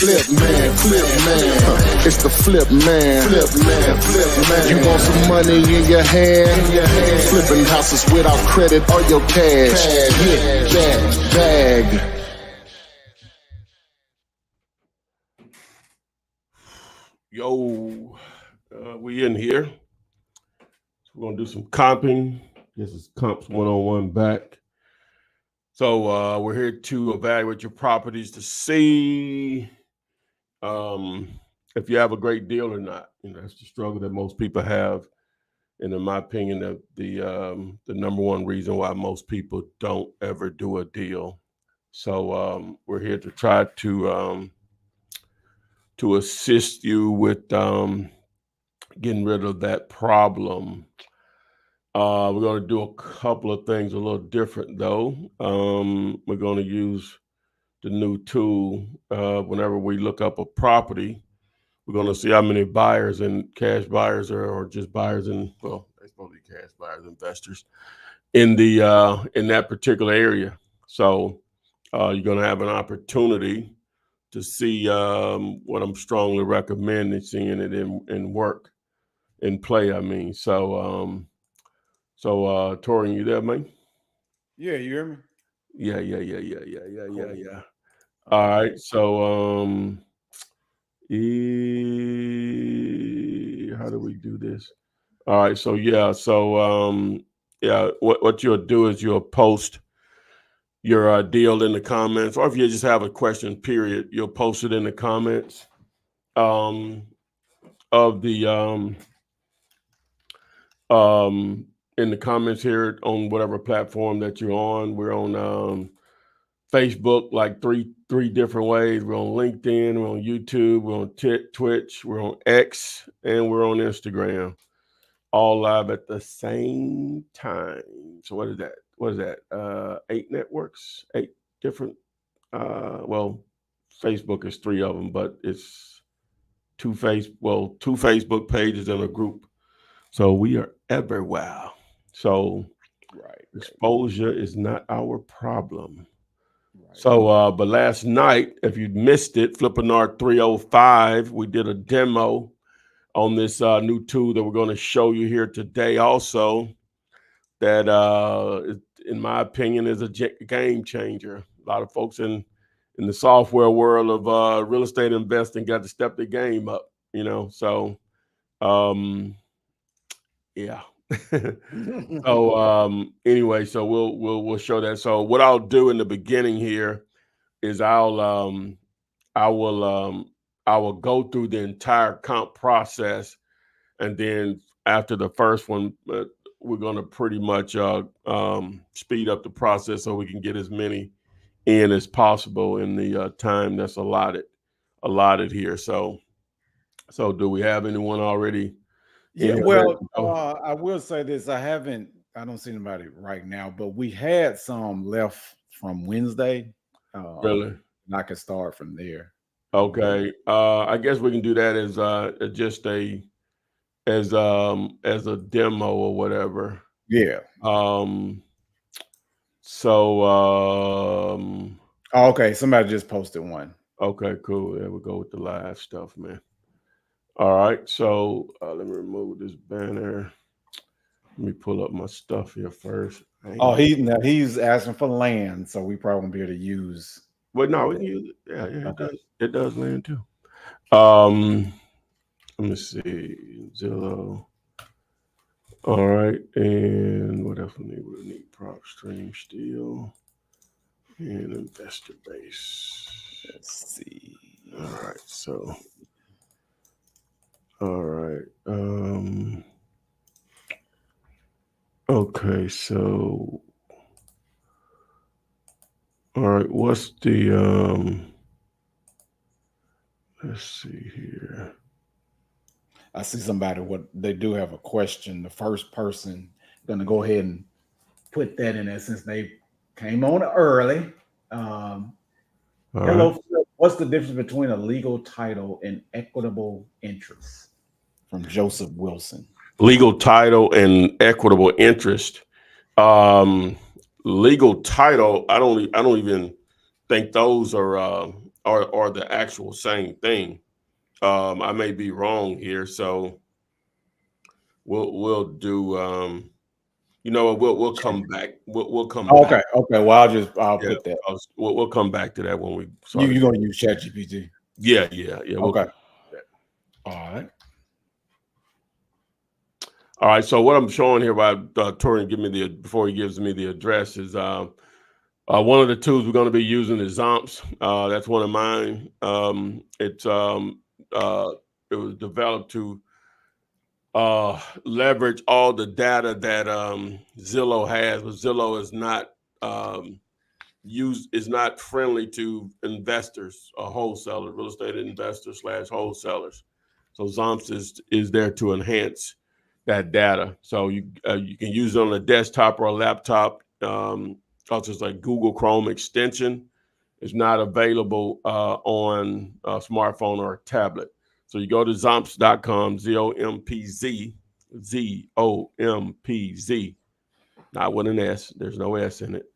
It's the flip man. You want some money in your hand? Flipping houses without credit or your cash. Get that bag. Yo, we in here. We're gonna do some comping. This is comps 101 back. So we're here to evaluate your properties to see if you have a great deal or not. You know, that's the struggle that most people have, and in my opinion, the number one reason why most people don't ever do a deal. So we're here to try to assist you with getting rid of that problem. We're going to do a couple of things a little different, though. We're going to use the new tool. Whenever we look up a property, we're going to see how many buyers and cash buyers or just buyers and, well, they're supposed to be cash buyers, investors in that particular area. So you're going to have an opportunity to see what I'm strongly recommending, seeing it in work, in play. I mean, so Tori, you there, man? Yeah, you hear me? Yeah. All right, so how do we do this? All right, so what you'll do is you'll post your deal in the comments, or if you just have a question, period, you'll post it in the comments of the in the comments here on whatever platform that you're on. We're on Facebook, like three different ways. We're on LinkedIn, we're on YouTube, we're on Twitch, we're on X, and we're on Instagram, all live at the same time. So what is that? 8 networks, 8 different, well, Facebook is 3 of them, but it's 2 Facebook pages and a group. So we are everywhere. So exposure is not our problem. Right. So, but last night, if you missed it, Flippanart 305, we did a demo on this new tool that we're going to show you here today also, that in my opinion is a game changer. A lot of folks in the software world of real estate investing got to step the game up, you know. So yeah. So anyway, so we'll show that. So what I'll do in the beginning here is I will go through the entire comp process, and then after the first one, we're going to pretty much speed up the process so we can get as many in as possible in the time that's allotted here. So do we have anyone already? Yeah, well, I will say this. I don't see anybody right now, but we had some left from Wednesday. Really? And I can start from there. Okay. I guess we can do that as just as a demo or whatever. Yeah. Okay, somebody just posted one. Okay, cool. There we go with the live stuff, man. All right, so let me remove this banner. Let me pull up my stuff here first. He's asking for land, so we probably won't be able to use. Well, no, we can use it. Yeah, okay. It does land too. Let me see, Zillow. All right, and what else we need? We need prop stream steel and investor base. Let's see. All right, so. All right. Okay, so all right, what's the let's see here. I see somebody they do have a question. The first person gonna go ahead and put that in there since they came on early. Hello, right. What's the difference between a legal title and equitable interest? From Joseph Wilson. Legal title and equitable interest. Legal title, I don't even think those are are the actual same thing. I may be wrong here, so we'll do. You know what? We'll come back. We'll come back. Okay. Okay. Well, I'll Yeah, put that. we'll come back to that when we start. You're gonna use ChatGPT. Yeah. Okay. All right. All right. So what I'm showing here by Torian before he gives me the address is one of the tools we're going to be using is Zoms. That's one of mine. It was developed to leverage all the data that Zillow has, but Zillow is not is not friendly to investors or wholesalers, real estate investors / wholesalers. So Zoms is there to enhance that data. So you can use it on a desktop or a laptop. Also, it's like Google Chrome extension is not available on a smartphone or a tablet. So you go to zompz.com, ZOMPZ, not with an S. There's no S in it.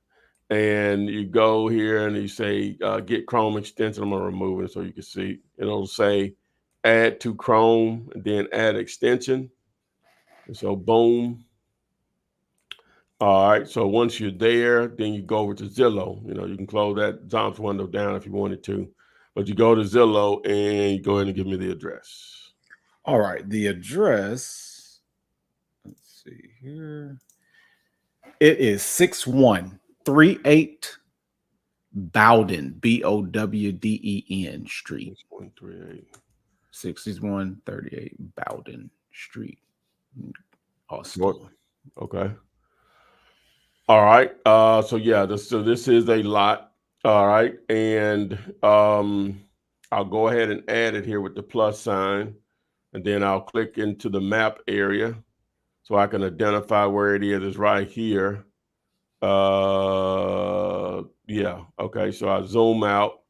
And you go here and you say, get Chrome extension. I'm going to remove it so you can see. It'll say add to Chrome and then add extension. And so boom. All right. So once you're there, then you go over to Zillow. You can close that Zoms window down if you wanted to. But you go to Zillow and you go ahead and give me the address. All right. The address. Let's see here. It is 6138 Bowden, Bowden Street. 6138 Bowden Street. Austin. Okay. All right. So yeah, this is a lot. All right. And I'll go ahead and add it here with the plus sign. And then I'll click into the map area so I can identify where it is. It's right here. Yeah. Okay. So I zoom out.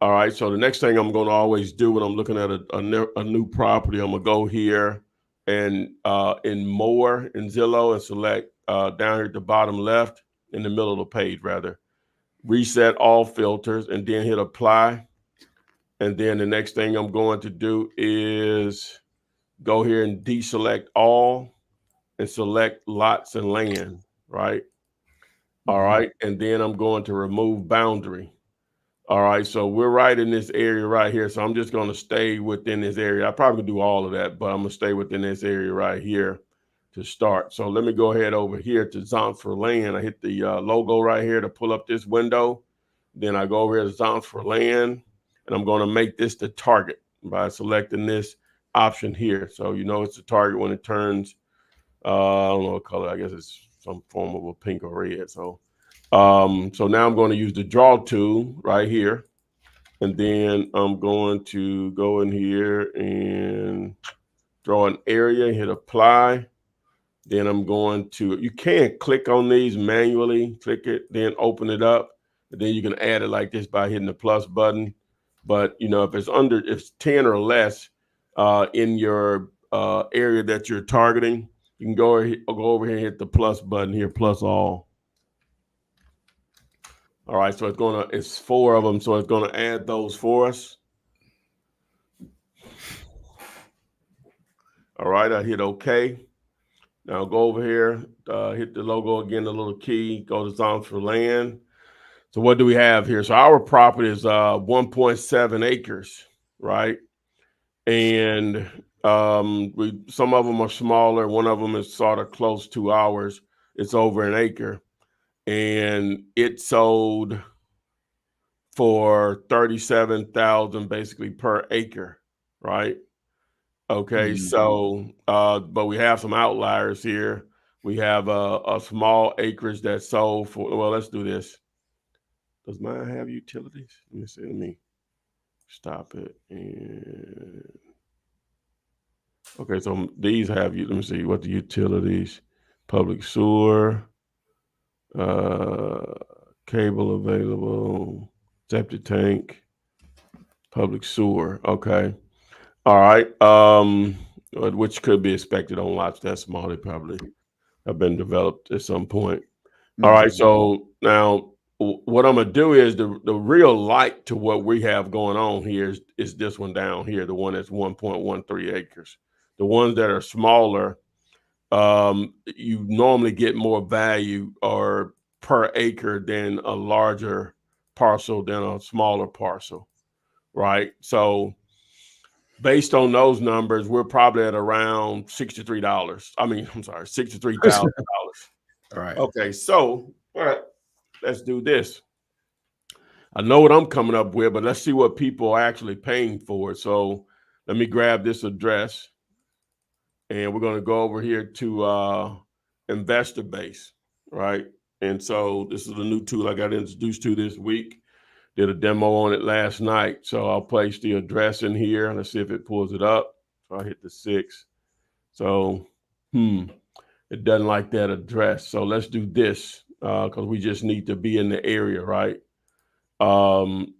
All right. So the next thing I'm going to always do when I'm looking at a new property, I'm going to go here and in more in Zillow and select down here at the bottom left, in the middle of the page rather, reset all filters and then hit apply. And then the next thing I'm going to do is go here and deselect all and select lots and land, right? All right. And then I'm going to remove boundary. All right. So we're right in this area right here. So I'm just going to stay within this area. I probably do all of that, but I'm going to stay within this area right here to start. So let me go ahead over here to Zoms for land. I hit the logo right here to pull up this window. Then I go over here to Zoms for land, and I'm going to make this the target by selecting this option here. So it's the target when it turns, I don't know what color, I guess it's some form of a pink or red. So now I'm going to use the draw tool right here. And then I'm going to go in here and draw an area, hit apply. Then I'm going to, you can click on these manually, click it, then open it up. And then you can add it like this by hitting the plus button. But, if it's 10 or less in your area that you're targeting, you can go over here and hit the plus button here, plus all. All right, so it's 4 of them, so it's going to add those for us. All right, I hit OK. Now go over here, hit the logo again, the little key, go to Zoms for land. So what do we have here? So our property is 1.7 acres, right? And some of them are smaller. One of them is sort of close to ours. It's over an acre. And it sold for $37,000 basically per acre, right? Okay, so but we have some outliers here. We have a small acreage that sold for, well, let's do this. Does mine have utilities? Let me see. Let me stop it. And okay, so these have you. Let me see what the utilities: public sewer, cable available, septic tank, public sewer. Okay. All right. Which could be expected on lots that small. They probably have been developed at some point. All right. So now what I'm gonna do is the real light to what we have going on here is this one down here, the one that's 1.13 acres. The ones that are smaller, you normally get more value or per acre than a larger parcel than a smaller parcel, right? So based on those numbers, we're probably at around $63. I mean, I'm sorry, $63,000. All right. Okay, so all right, let's do this. I know what I'm coming up with, but let's see what people are actually paying for it. So let me grab this address and we're going to go over here to investor base, right? And so this is a new tool I got introduced to this week. Did a demo on it last night. So I'll place the address in here. Let's see if it pulls it up. So I hit the 6. So, it doesn't like that address. So let's do this because we just need to be in the area, right?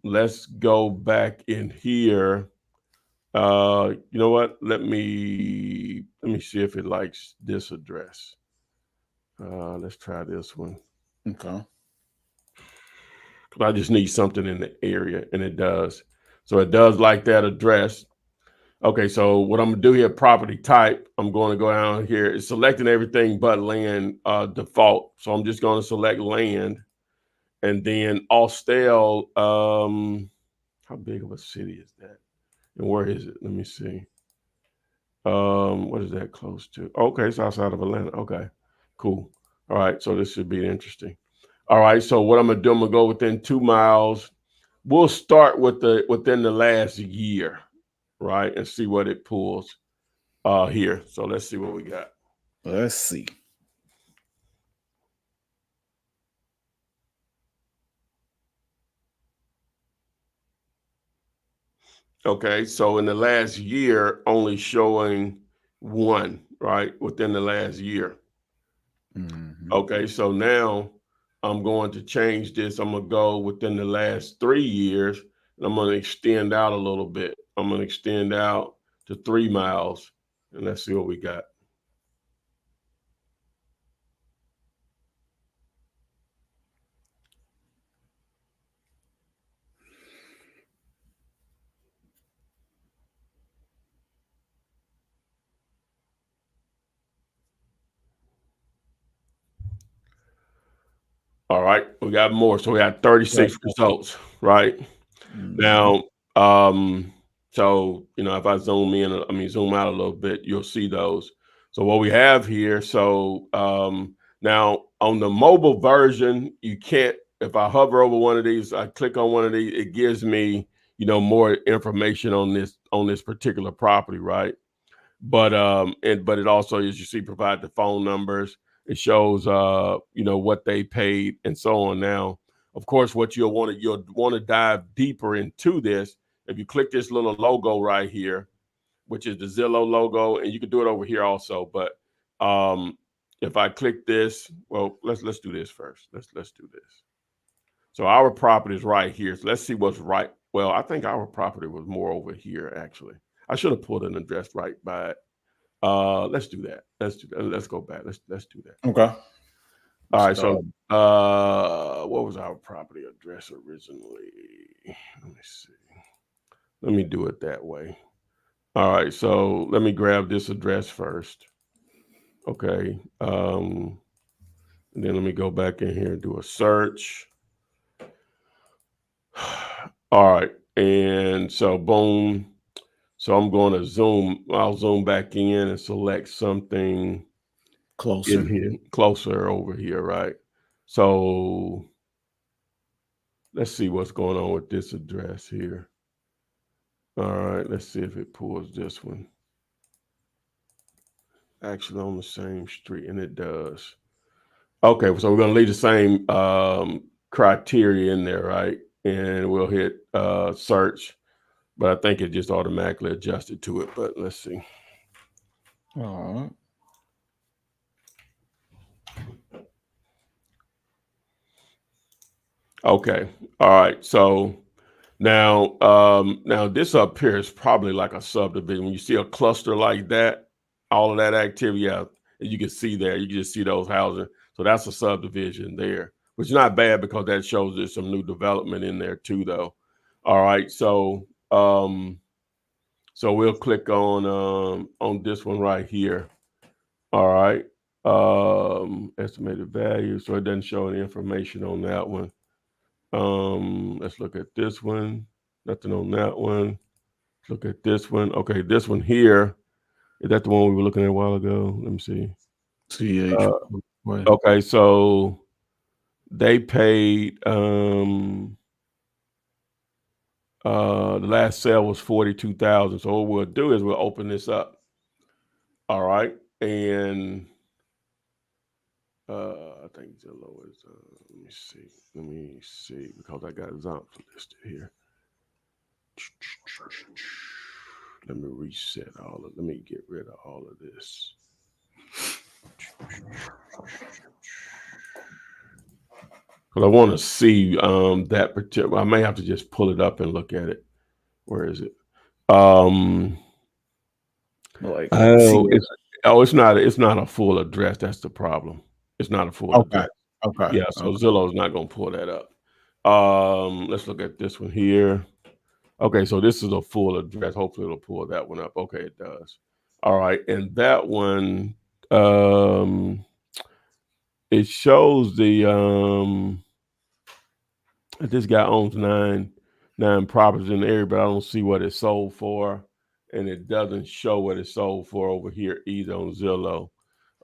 Let's go back in here. You know what? Let me see if it likes this address. Let's try this one. Okay. Because I just need something in the area, and it does. So it does like that address. Okay, so what I'm gonna do here, property type, I'm going to go down here. It's selecting everything but land default. So I'm just going to select land, and then Austell. How big of a city is that? And where is it? Let me see. What is that close to? Okay, it's outside of Atlanta. Okay, cool. All right, so this should be interesting. All right, so what I'm gonna do, I'm gonna go within 2 miles. We'll start with within the last year, right, and see what it pulls here. So let's see what we got. Let's see. Okay, so in the last year, only showing 1, right, within the last year. Mm-hmm. Okay, so now I'm going to change this. I'm going to go within the last 3 years, and I'm going to extend out a little bit. I'm going to extend out to 3 miles, and let's see what we got. All right, we got more. So we got 36 results, right? Mm-hmm. Now, so, if I zoom in, zoom out a little bit, you'll see those. So what we have here, so now on the mobile version, you can't, if I hover over one of these, I click on one of these, it gives me, more information on this particular property, right? But but it also, as you see, provide the phone numbers. It shows what they paid and so on. Now, of course, what you'll want to dive deeper into this. If you click this little logo right here, which is the Zillow logo, and you can do it over here also. But if I click this, well, let's do this first. Let's do this. So our property is right here. So let's see what's right. Well, I think our property was more over here, actually. I should have put an address right by it. Let's do that. Let's go back. Let's do that. Okay. All right. So what was our property address originally? Let me see. Let me do it that way. All right. So let me grab this address first. Okay. And then let me go back in here and do a search. All right. And so boom. So I'm going to zoom. I'll zoom back in and select something closer over here, right? So let's see what's going on with this address here. All right, let's see if it pulls this one. Actually on the same street, and it does. Okay, so we're going to leave the same criteria in there, right? And we'll hit search, but I think it just automatically adjusted to it. But let's see. All right. Okay. All right. So now this up here is probably like a subdivision. When you see a cluster like that, all of that activity, yeah, you can see there. You can just see those houses. So that's a subdivision there. which is not bad because that shows there's some new development in there too, though. All right, so so we'll click on this one right here. All right, estimated value. So it doesn't show any information on that one. Let's look at this one. Nothing on that one. Let's look at this one. Okay, this one here. Is that the one we were looking at a while ago? Let me see. Okay, so they paid the last sale was 42,000. So what we'll do is we'll open this up. All right, and I think Zillow is. Let me see because I got Zoms listed here. Let me reset all of. Let me get rid of all of this. Because I want to see that particular. I may have to just pull it up and look at it. Where is it? It's not a full address. That's the problem. It's not a full address. Okay. Yeah, so Zillow's not going to pull that up. Let's look at this one here. Okay, so this is a full address. Hopefully it'll pull that one up. Okay, it does. All right, and that one, it shows the this guy owns nine properties in the area, but I don't see what it sold for, and it doesn't show what it sold for over here either on Zillow.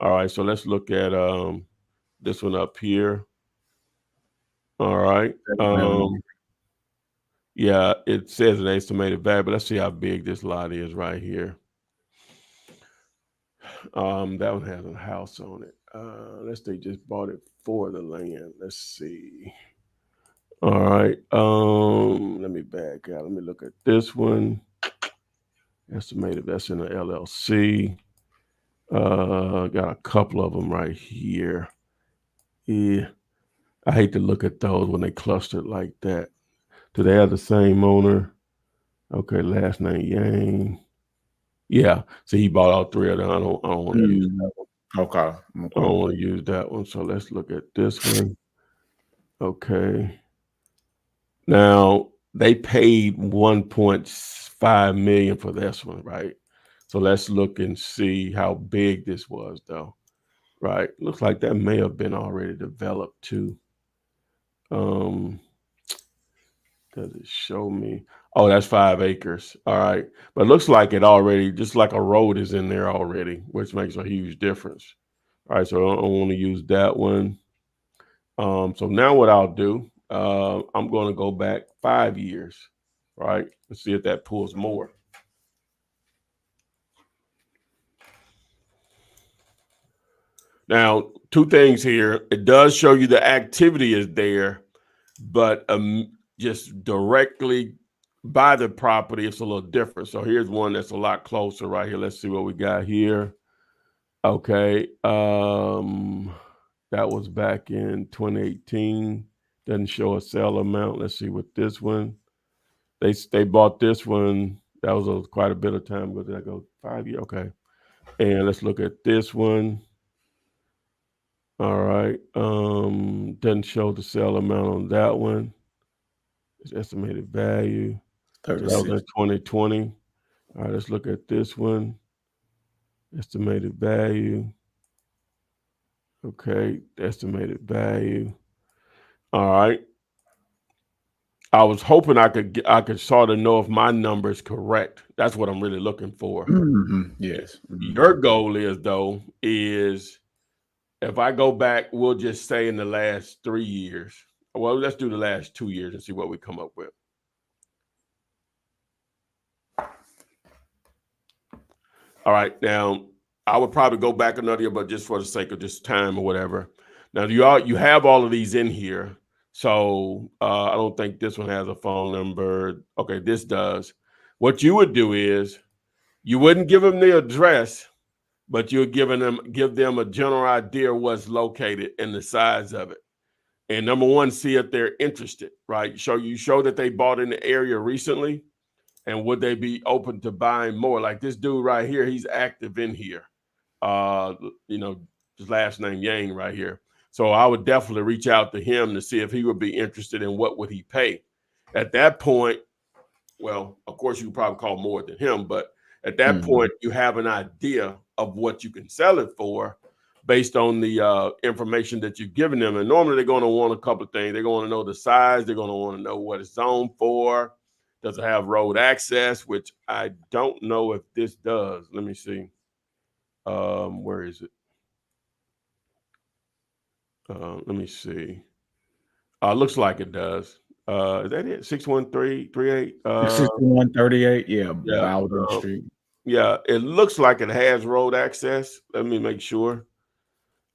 All right, so let's look at this one up here. All right. Yeah, it says an estimated value, but let's see how big this lot is right here. That one has a house on it. Let's say just bought it for the land. Let's see. All right. Let me back out. Let me look at this one. Estimated, that's in the LLC. Got a couple of them right here. Yeah. I hate to look at those when they clustered like that. Do they have the same owner? Okay, last name Yang. Yeah, so he bought all three of them. I don't want to use that one. Okay. I don't want to use that one. So let's look at this one. Okay. Now they paid 1.5 million for this one, right? So let's look and see how big this was, though. Right? Looks like that may have been already developed too. Does it show me? Oh, that's 5 acres. All right. But it looks like it already, just like a road is in there already, which makes a huge difference. All right. So I don't want to use that one. So now what I'll do, I'm going to go back 5 years, right? Let's see if that pulls more. Now, two things here. It does show you the activity is there, but just directly by the property, it's a little different. So here's one that's a lot closer right here. Let's see what we got here. Okay. That was back in 2018. Doesn't show a sale amount. Let's see what this one. They bought this one. That was quite a bit of time ago. Did I go 5 years? Okay. And let's look at this one. All right. Doesn't show the sale amount on that one. It's estimated value. So that was in 2020. All right, let's look at this one. Estimated value. Okay, estimated value. All right. I was hoping I could sort of know if my number is correct. That's what I'm really looking for. Yes. Your goal is, though, is if I go back, we'll just say in the last 3 years. Well, let's do the last 2 years and see what we come up with. All right. Now, I would probably go back another year, but just for the sake of just time or whatever. Now, you have all of these in here. So I don't think this one has a phone number. Okay, this does. What you would do is you wouldn't give them the address, but you're give them a general idea of what's located and the size of it. And number one, see if they're interested, right? You show that they bought in the area recently, and would they be open to buying more? Like this dude right here, he's active in here. His last name Yang right here. So I would definitely reach out to him to see if he would be interested in what would he pay. At that point, well, of course, you probably call more than him, but at that point, you have an idea of what you can sell it for based on the information that you've given them. And normally they're going to want a couple of things. They're going to know the size. They're going to want to know what it's zoned for. Does it have road access, which I don't know if this does. Let me see. Where is it? Let me see. Looks like it does. Is that it? 61338. 6138. Yeah, Yeah. Bowden Street. Yeah, it looks like it has road access. Let me make sure.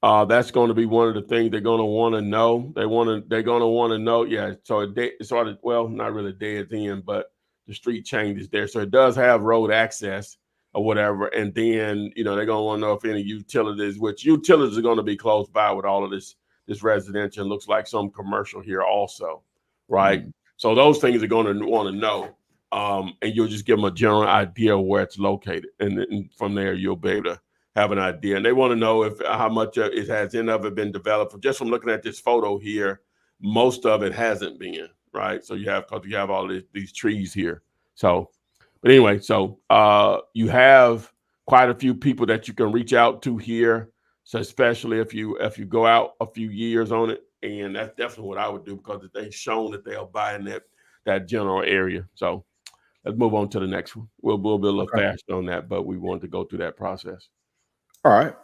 That's going to be one of the things they're going to want to know. They're going to want to know. Yeah, so it sort of, well, not really dead end, but the street changes there, so it does have road access or whatever. And then they're going to want to know if any utilities, which utilities are going to be close by with all of this residential. Looks like some commercial here also, right? So those things are going to want to know. And you'll just give them a general idea of where it's located, and from there you'll be able to have an idea. And they want to know if how much it has any of it been developed. Just from looking at this photo here, most of it hasn't been, right? So you have all these trees here. So, but anyway, so you have quite a few people that you can reach out to here. So especially if you go out a few years on it, and that's definitely what I would do, because they've shown that they'll buy in that general area. So let's move on to the next one. We'll be a little faster on that, but we want to go through that process. All right.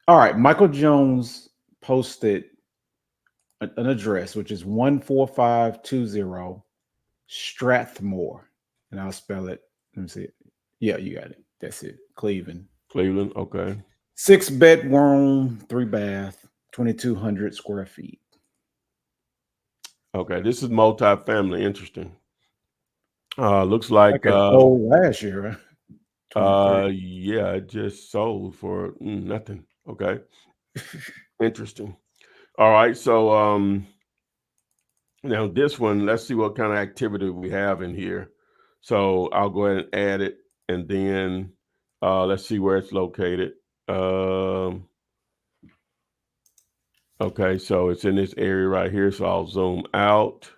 All right. Michael Jones posted an address, which is 14520 Strathmore. And I'll spell it. Let me see it. Yeah, you got it. That's it. Cleveland. Okay. 6-bedroom, 3-bath, 2,200 square feet. Okay, this is multifamily. Interesting. Looks like last year. Yeah, it just sold for nothing. Okay. Interesting. All right, so now this one, let's see what kind of activity we have in here. So I'll go ahead and add it, and then let's see where it's located. Okay, so it's in this area right here, so I'll zoom out.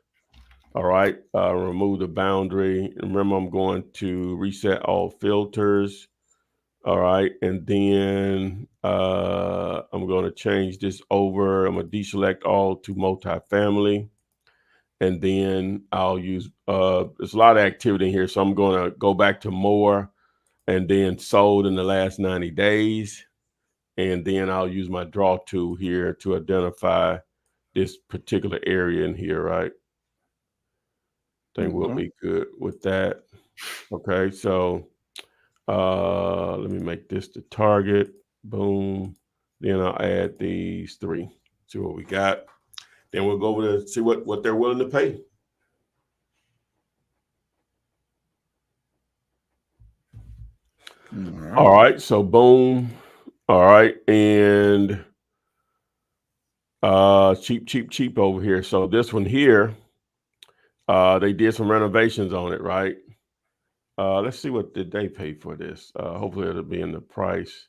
All right, remove the boundary. Remember, I'm going to reset all filters. All right, and then I'm going to change this over. I'm going to deselect all to multifamily. And then I'll use, there's a lot of activity in here, so I'm going to go back to more, and then sold in the last 90 days. And then I'll use my draw tool here to identify this particular area in here, right? I think we'll be good with that. Okay, so let me make this the target. Boom. Then I'll add these three. See what we got. Then we'll go over to see what they're willing to pay. All right, so boom. All right, and cheap over here. So this one here, they did some renovations on it, right? Let's see what did they pay for this. Hopefully it'll be in the price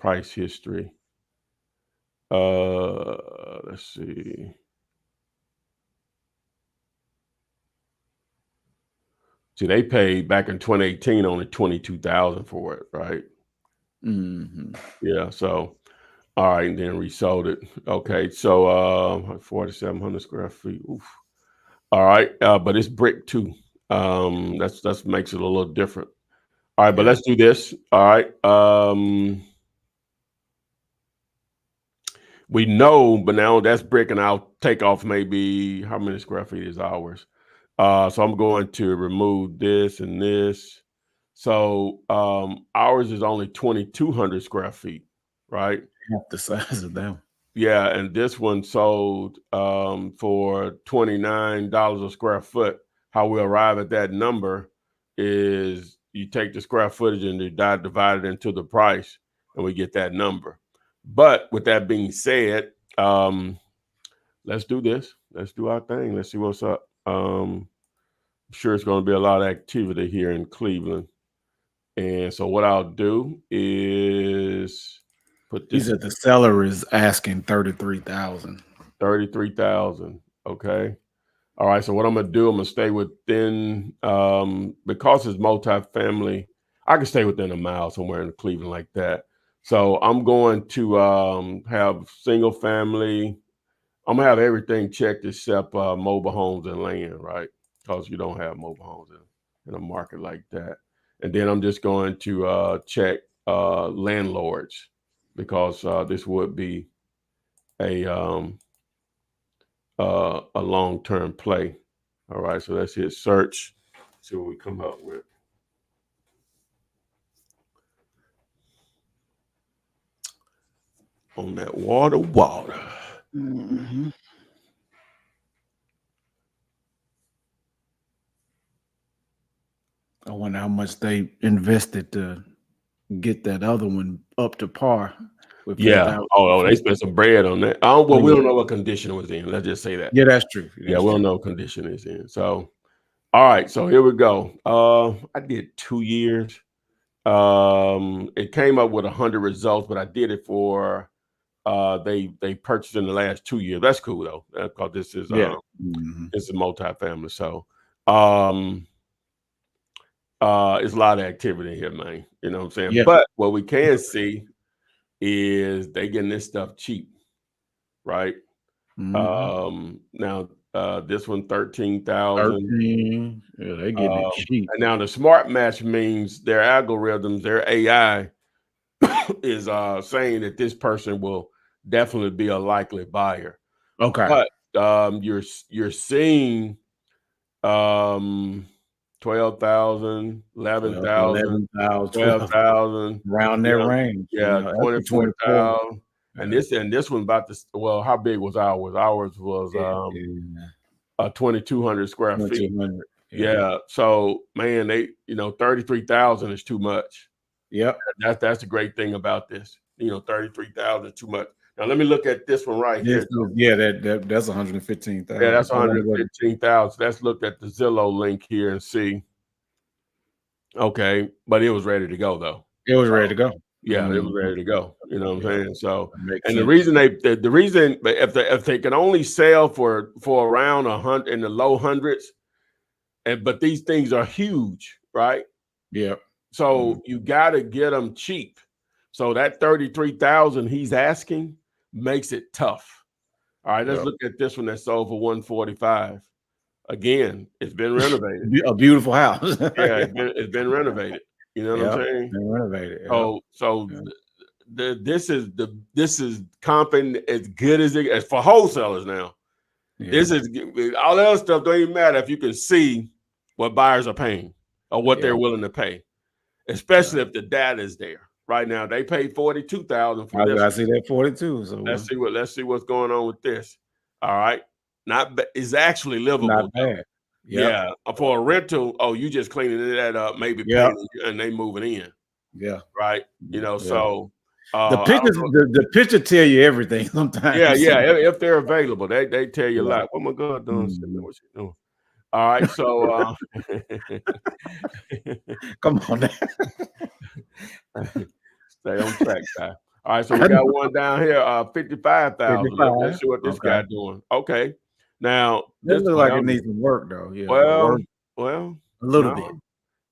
history. Let's see. See, they paid back in 2018 only $22,000 for it, right? Yeah. So, all right, and then resold it. Okay, so 4,700 square feet. Oof. All right, but it's brick too. That's makes it a little different. All right, but let's do this. All right. We know, but now that's brick, and I'll take off maybe how many square feet is ours. So I'm going to remove this and this. So ours is only 2,200 square feet, right? Half the size of them. Yeah, and this one sold for $29 a square foot. How we arrive at that number is you take the square footage and you divide it into the price, and we get that number. But with that being said, let's do this. Let's do our thing. Let's see what's up. I'm sure it's going to be a lot of activity here in Cleveland. And so what I'll do is put He this said the seller is asking 33,000. 33,000. Okay. All right. So what I'm gonna do, I'm gonna stay within because it's multifamily, I can stay within a mile somewhere in Cleveland like that. So I'm going to have single family. I'm gonna have everything checked except mobile homes and land, right? Because you don't have mobile homes in a market like that. And then I'm just going to check landlords because this would be a long-term play. All right, so let's hit search, see what we come up with. On that water. Mm-hmm. I wonder how much they invested to get that other one up to par with Yeah. 4,000. Oh, they spent some bread on that. Oh, well, we Yeah. don't know what condition it was in. Let's just say that. Yeah, that's true. Yeah, we don't know what condition it's in. So, all right, so here we go. I did 2 years. It came up with 100 results, but I did it for they purchased in the last 2 years. That's cool though, because this is Mm-hmm. this is multifamily. So it's a lot of activity here, man. You know what I'm saying? Yeah. But what we can see is they getting this stuff cheap, right? Mm-hmm. Now this one 13,000. 13. Yeah, they getting it cheap. And now the smart match means their algorithms, their AI is saying that this person will definitely be a likely buyer. Okay. But you're seeing 12,000, 11,000, 11,000, 12,000, around that range. yeah, That's 24. 24,000. And this one about to, well, how big was ours? Ours was 2,200 square feet. 2,200. Yeah. So man, 33,000 is too much. Yep. That's the great thing about this. 33,000 is too much. Now let me look at this one right here. Yeah, that's 115,000. Yeah, that's 115,000. Let's look at the Zillow link here and see. Okay, but it was ready to go though. It was ready to go. Yeah, it was ready to go. You know what I'm saying? So, and the reason if they can only sell for around 100 in the low hundreds, but these things are huge, right? Yeah. So you got to get them cheap. So that 33,000 he's asking makes it tough. All right, let's look at this one that sold for 145. Again, it's been renovated. A beautiful house. Yeah, it's been renovated. You know what I'm saying? Been renovated. This is comping as good as it as for wholesalers now. Yeah. This is all that other stuff don't even matter if you can see what buyers are paying or what they're willing to pay, especially if the data is there. Right now, they paid 42,000 for this. I see that 42. So let's see what's going on with this. All right, it's actually livable. Not bad. Yeah, for a rental, you just cleaning that up, maybe painting, and they moving in. Yeah, right. So the pictures, the picture tell you everything sometimes. Yeah. If they're available, they tell you a lot. What my God doing? What you doing? All right, so come on now. Stay on track, guy. All right, so we got one down here, 55,000. Let's see what this guy doing. Okay, now this looks like it needs some work, though. Yeah. Well, a little bit.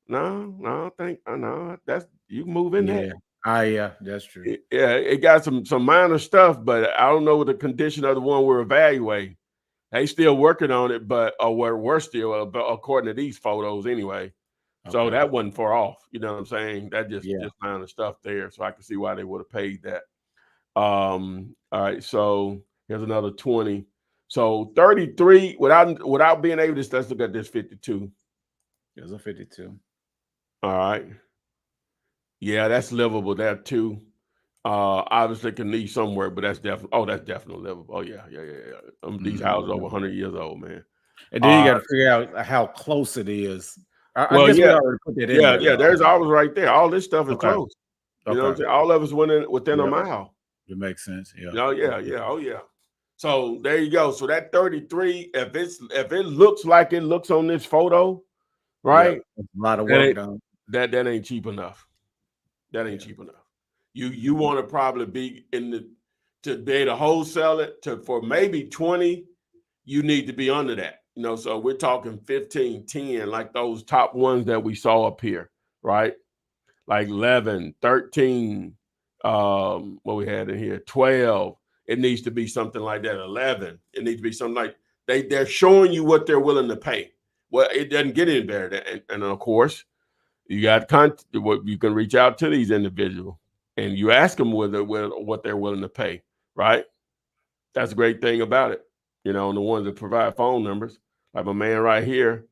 No, that's you can move in there. Yeah, that's true. It got some minor stuff, but I don't know the condition of the one we're evaluating. They still working on it, but we're still according to these photos anyway. So that wasn't far off. You know what I'm saying? That just minor stuff there. So I can see why they would have paid that. All right. So here's another 20. So 33 without being able to, let's look at this 52. There's a 52. All right. Yeah, that's livable there too. Obviously can leave somewhere, but that's definitely livable. Oh yeah. These houses over 100 years old, man. And then you got to figure out how close it is. I guess we already put that in there. Yeah, there's ours right there. All this stuff is close. You know what I'm saying? All of us within a mile. It makes sense. Yeah. Oh yeah. So there you go. So that 33, if it looks like it looks on this photo, right? A lot of work done. That ain't cheap enough. That ain't cheap enough. You want to probably be to be able to wholesale it for maybe 20, you need to be under that. So we're talking 15, 10, like those top ones that we saw up here, right? Like 11, 13, what we had in here, 12. It needs to be something like that, 11. It needs to be something like they're showing you what they're willing to pay. Well, it doesn't get any better. And of course, you got you can reach out to these individuals and you ask them what they're willing to pay, right? That's a great thing about it. The ones that provide phone numbers, like my man right here.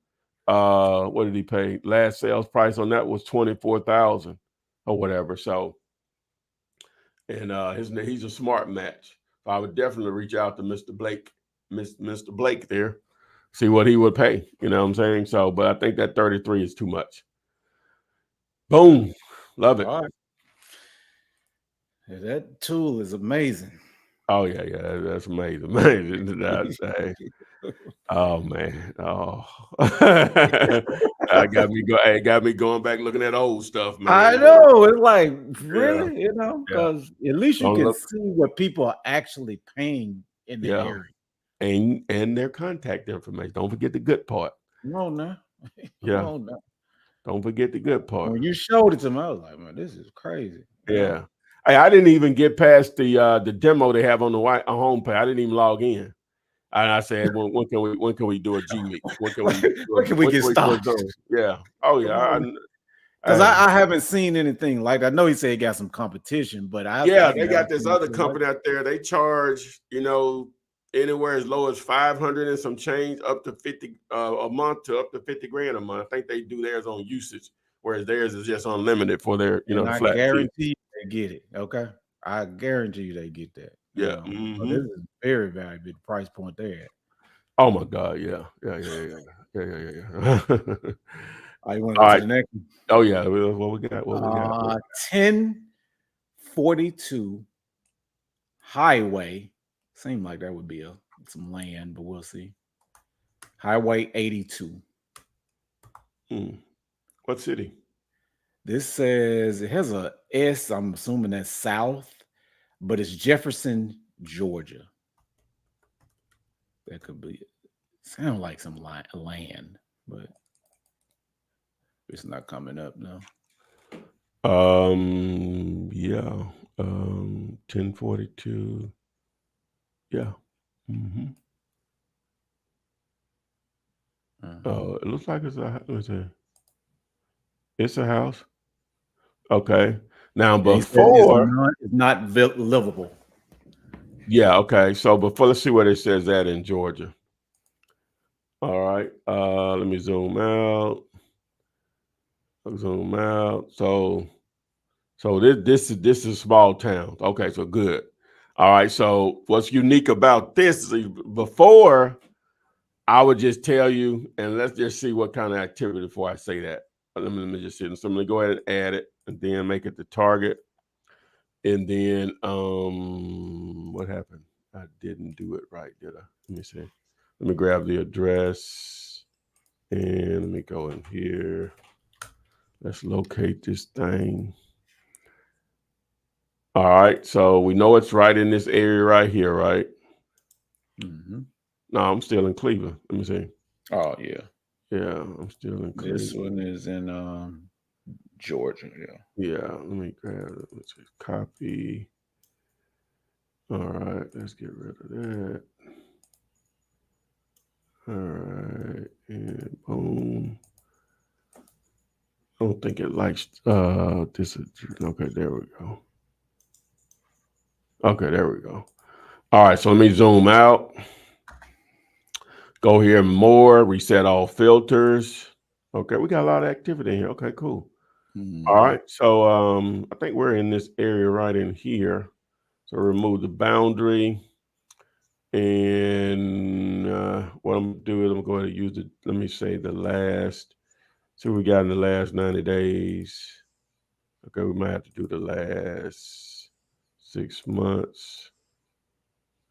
What did he pay? Last sales price on that was 24,000 or whatever. So, and he's a smart match. So I would definitely reach out to Mr. Blake, Mr. Blake there, see what he would pay. You know what I'm saying? So, but I think that 33 is too much. Boom, love it. All right. Yeah, that tool is amazing. Oh yeah, that's amazing, amazing. Oh man, oh, got me going back looking at old stuff, man. I know, it's like really, Yeah. because at least you Don't can look- see what people are actually paying in the Yeah. area. And their contact information. Don't forget the good part. No, no, Yeah. no. Don't forget the good part. When you showed it to me, I was like, man, this is crazy. Yeah. Hey, I didn't even get past the demo they have on the homepage. I didn't even log in. And I said, when can we do a G meet? When can we get started? Yeah. Oh yeah. Because I haven't seen anything like that. I know he said he got some competition, but they got this other company out there. They charge, anywhere as low as 500 and some change up to 50 a month to up to 50 grand a month. I think they do theirs on usage, whereas theirs is just unlimited for their, the I flat guarantee fee. they get it. Okay. I guarantee you they get that. Yeah. So this is very valuable, the price point there. Oh my God. Yeah. Yeah. Oh, you want to go to the next one? Oh yeah. What we got? 1042 Highway. Seemed like that would be some land, but we'll see. Highway 82. What city? This says it has a S. I'm assuming that's south, but it's Jefferson, Georgia. That could be. Sound like some land, but it's not coming up now. Yeah. 1042. Yeah. It looks like it's a house. Okay. Now before it's not livable. Yeah, okay. So before, let's see what it says that in Georgia. All right. Let me zoom out. So this is small towns. Okay, so good. All right. So what's unique about this is before I would just tell you, and let's just see what kind of activity before I say that. Let me just see. So I'm gonna go ahead and add it and then make it the target. And then what happened? I didn't do it right, did I? Let me see. Let me grab the address and let me go in here. Let's locate this thing. All right, so we know it's right in this area right here, right? Mm-hmm. No, I'm still in Cleveland. Let me see. Oh yeah. Yeah, I'm still in Cleveland. This one is in Georgia, yeah. Yeah, let me grab it. Let's just copy. All right, let's get rid of that. All right, and boom. I don't think it likes this. Okay, there we go. Okay, there we go. All right, so let me zoom out. Go here, more, reset all filters. Okay, we got a lot of activity in here. Okay, cool. All right, so I think we're in this area right in here. So remove the boundary. And what I'm gonna do is I'm gonna go ahead and use it. Let me say the last. See what we got in the last 90 days. Okay, we might have to do the last 6 months.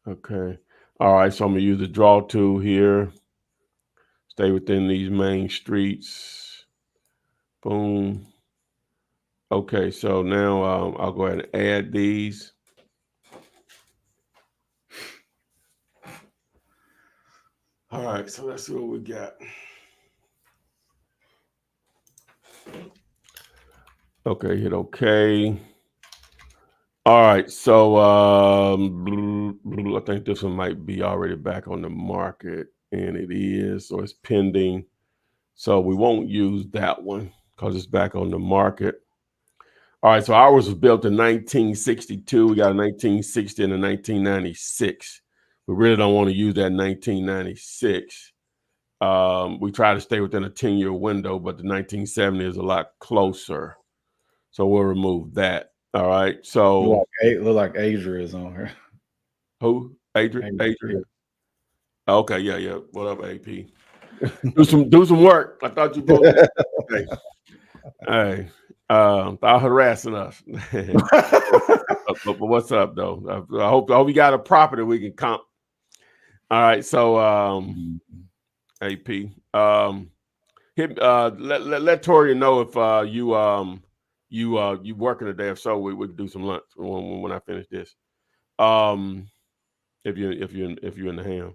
Okay. All right, so I'm gonna use the draw tool here. Stay within these main streets. Boom. Okay, so now I'll go ahead and add these. All right, so let's see what we got. Okay, hit okay. All right, so I think this one might be already back on the market, and it is, so it's pending. So we won't use that one because it's back on the market. All right, so ours was built in 1962. We got a 1960 and a 1996. We really don't want to use that 1996. We try to stay within a 10-year window, but the 1970 is a lot closer. So we'll remove that. All right. So look like Adria is on her. who? Adrian? Adria. Adrian. Okay, yeah. What up, AP? do some work. I thought you both. Hey, stop harassing us. but what's up though? I hope we got a property we can comp. All right, so AP, let Toria know if you working today. If so, we can do some lunch when I finish this. If you're in the ham.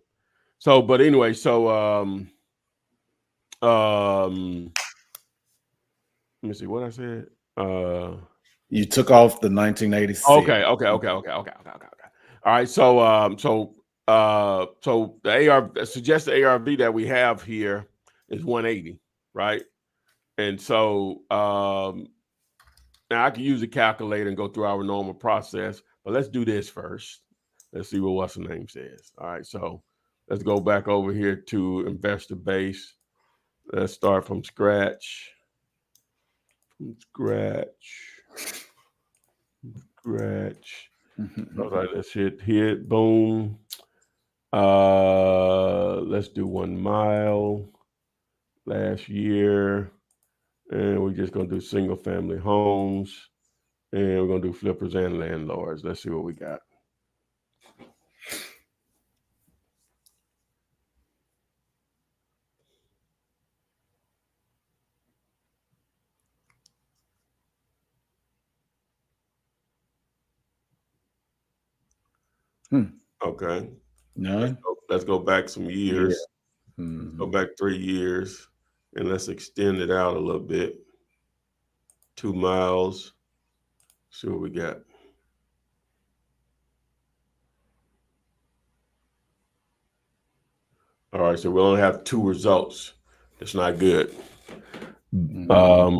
So, but anyway, so let me see what I said. You took off the 1986. Okay. All right. So the suggested ARV that we have here is 180, right? And so now I can use a calculator and go through our normal process, but let's do this first. Let's see what what's the name says. All right. So let's go back over here to investor base. Let's start from scratch. All right, let's hit boom. Let's do 1 mile last year, and we're just gonna do single family homes, and we're gonna do flippers and landlords. Let's see what we got. Okay. None. Let's go back some years. Yeah. Mm-hmm. Go back 3 years, and let's extend it out a little bit. 2 miles. See what we got. All right, so we only have 2 results. It's not good. Let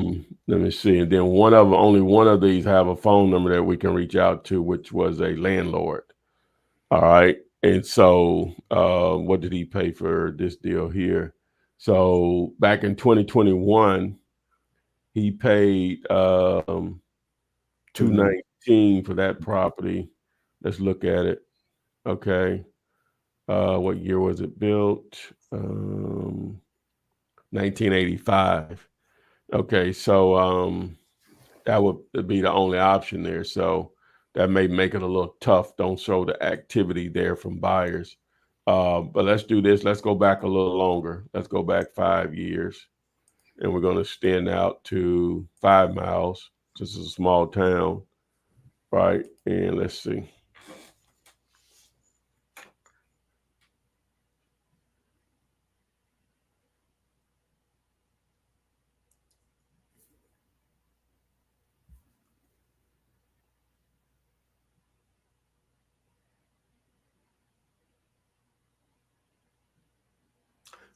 me see. And then only one of these have a phone number that we can reach out to, which was a landlord. All right. And so what did he pay for this deal here? So back in 2021, he paid $219 for that property. Let's look at it. Okay. What year was it built? 1985. Okay, so that would be the only option there. So that may make it a little tough. Don't show the activity there from buyers. But let's do this. Let's go back a little longer. Let's go back 5 years. And we're going to extend out to 5 miles. This is a small town, right? And let's see.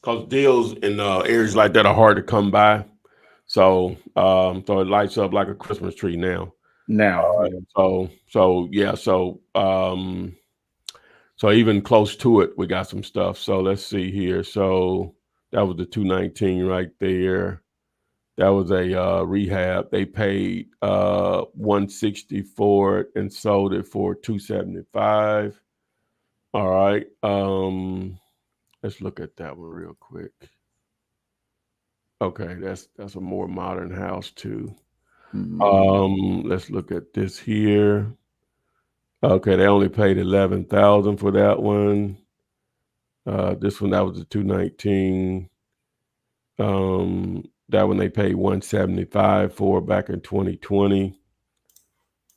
Because deals in areas like that are hard to come by. So it lights up like a Christmas tree now. So even close to it, we got some stuff. So let's see here. So that was the 219 right there. That was a rehab. They paid $160 for it and sold it for $275. All right. Let's look at that one real quick. Okay, that's a more modern house too. Let's look at this here. Okay, they only paid $11,000 for that one. This one, that was the 219. That one they paid $175 for back in 2020.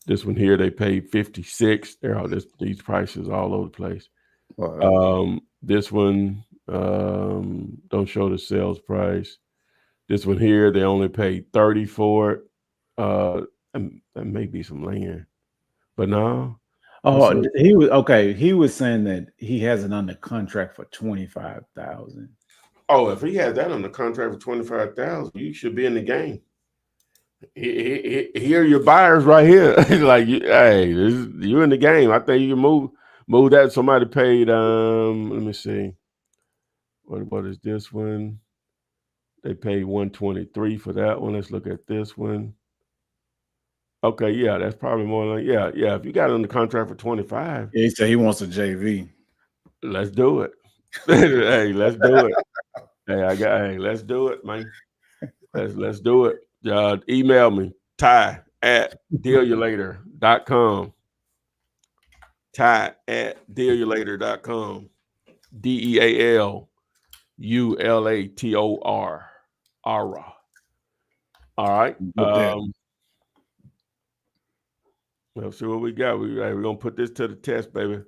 This one here they paid $56. They're all these prices all over the place. Wow. This one don't show the sales price. This one here they only paid $30 for it. That may be some land, but no. Oh, he was okay. He was saying that he has it under contract for 25,000. Oh, if he had that on the contract for 25,000, you should be in the game. Here are your buyers right here. Like, hey, you're in the game. I think you can move that. Somebody paid. Let me see. What is this one? They paid $123 for that one. Let's look at this one. Okay, yeah, that's probably more like yeah. If you got it on the contract for 25, Yeah, he said he wants a JV. let's do it. Hey, let's do it. Hey, let's do it, man. Let's do it. Email me, ty@dealyoulater.com. ty@dealyoulater.com. DEALULATOR. Ara. All right. Let's see what we got. We're gonna put this to the test, baby.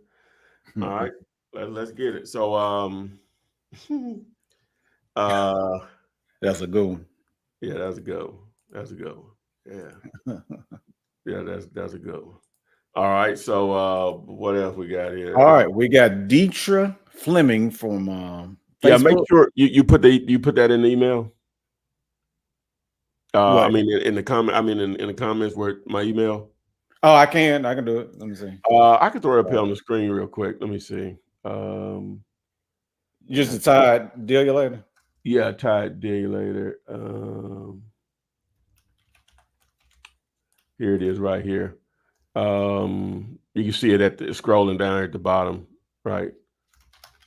All right. Let's get it. So that's a good one. Yeah, that's a good one. That's a good one. Yeah. Yeah, that's a good one. All right. So what else we got here? All right, we got Deetra Fleming from Facebook. Yeah, make sure you put that in the email. I mean in the comment. I mean in the comments where my email. Oh, I can do it. Let me see. I can throw it up here on the screen real quick. Let me see. Just to Ty Deal You Later. Yeah, Ty Deal You Later. Here it is right here. You can see it scrolling down at the bottom, right?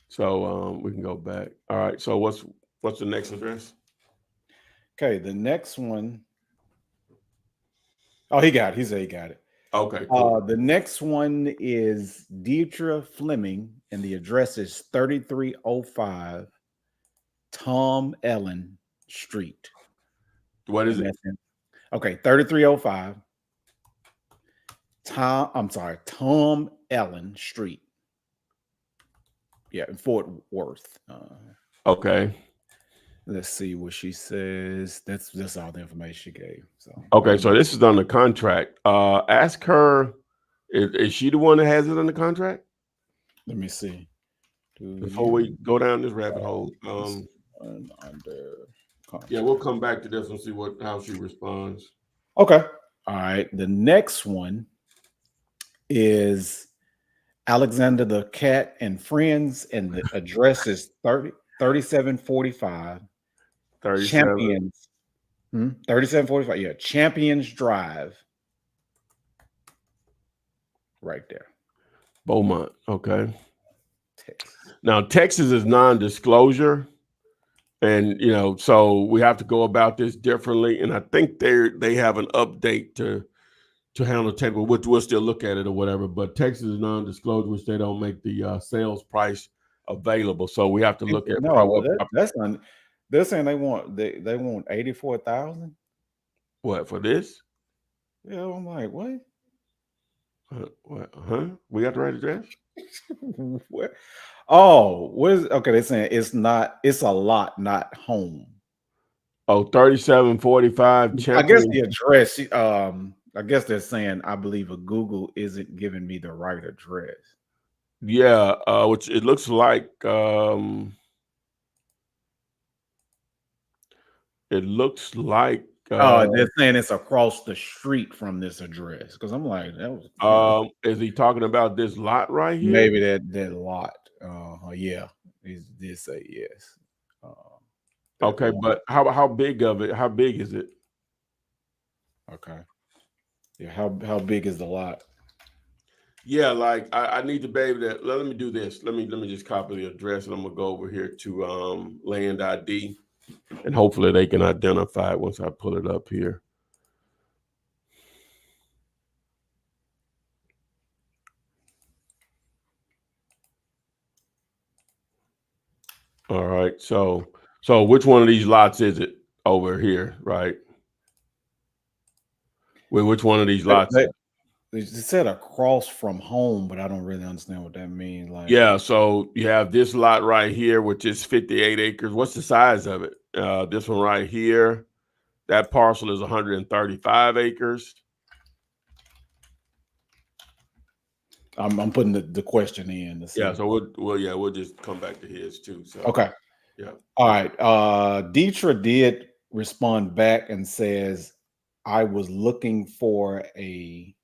So we can go back. All right. So what's the next address? Okay, the next one. Oh, he got it. He said he got it. Okay, cool. The next one is Deetra Fleming, and the address is 3305 Tom Ellen Street. What is it? Okay, 3305 Tom Ellen Street. Yeah, in Fort Worth. Okay. Let's see what she says. That's all the information she gave. So okay, so this is on the contract. Ask her, is she the one that has it on the contract? Let me see. Before we go down this rabbit hole. Yeah, we'll come back to this and see how she responds. Okay. All right. The next one is Alexander the Cat and Friends, and the address is 3745 Champions. 3745. Yeah, Champions Drive. Right there. Beaumont. Okay. Texas. Now, Texas is non-disclosure. And, so we have to go about this differently. And I think they have an update to handle technical, which we'll still look at it or whatever. But Texas is non-disclosure, which they don't make the sales price available. So we have to look at. That's not. They're saying they want 84,000. What for this? Yeah, I'm like, what? What? Huh? We got the right address? What? Oh, what is okay? They're saying it's a lot, not home. Oh, 3745 Champion. I guess the address. I guess they're saying I believe Google isn't giving me the right address. Yeah, which it looks like they're saying it's across the street from this address, because I'm like, that was is he talking about this lot right here? Maybe that lot. Yeah, he did say yes. Okay, but how big is it? Okay. Yeah, how big is the lot? Yeah, like I need to be able to let me do this. Let me just copy the address, and I'm gonna go over here to land ID, and hopefully they can identify it once I pull it up here. All right, so which one of these lots is it? over here, right? Which one of these lots? They said across from home, but I don't really understand what that means. Like, Yeah, so you have this lot right here, which is 58 acres. What's the size of it? This one right here, that parcel is 135 acres. I'm putting the question in to see. Yeah, so we'll just come back to his too. So Okay. yeah. All right. Deetra did respond back and says, I was looking for a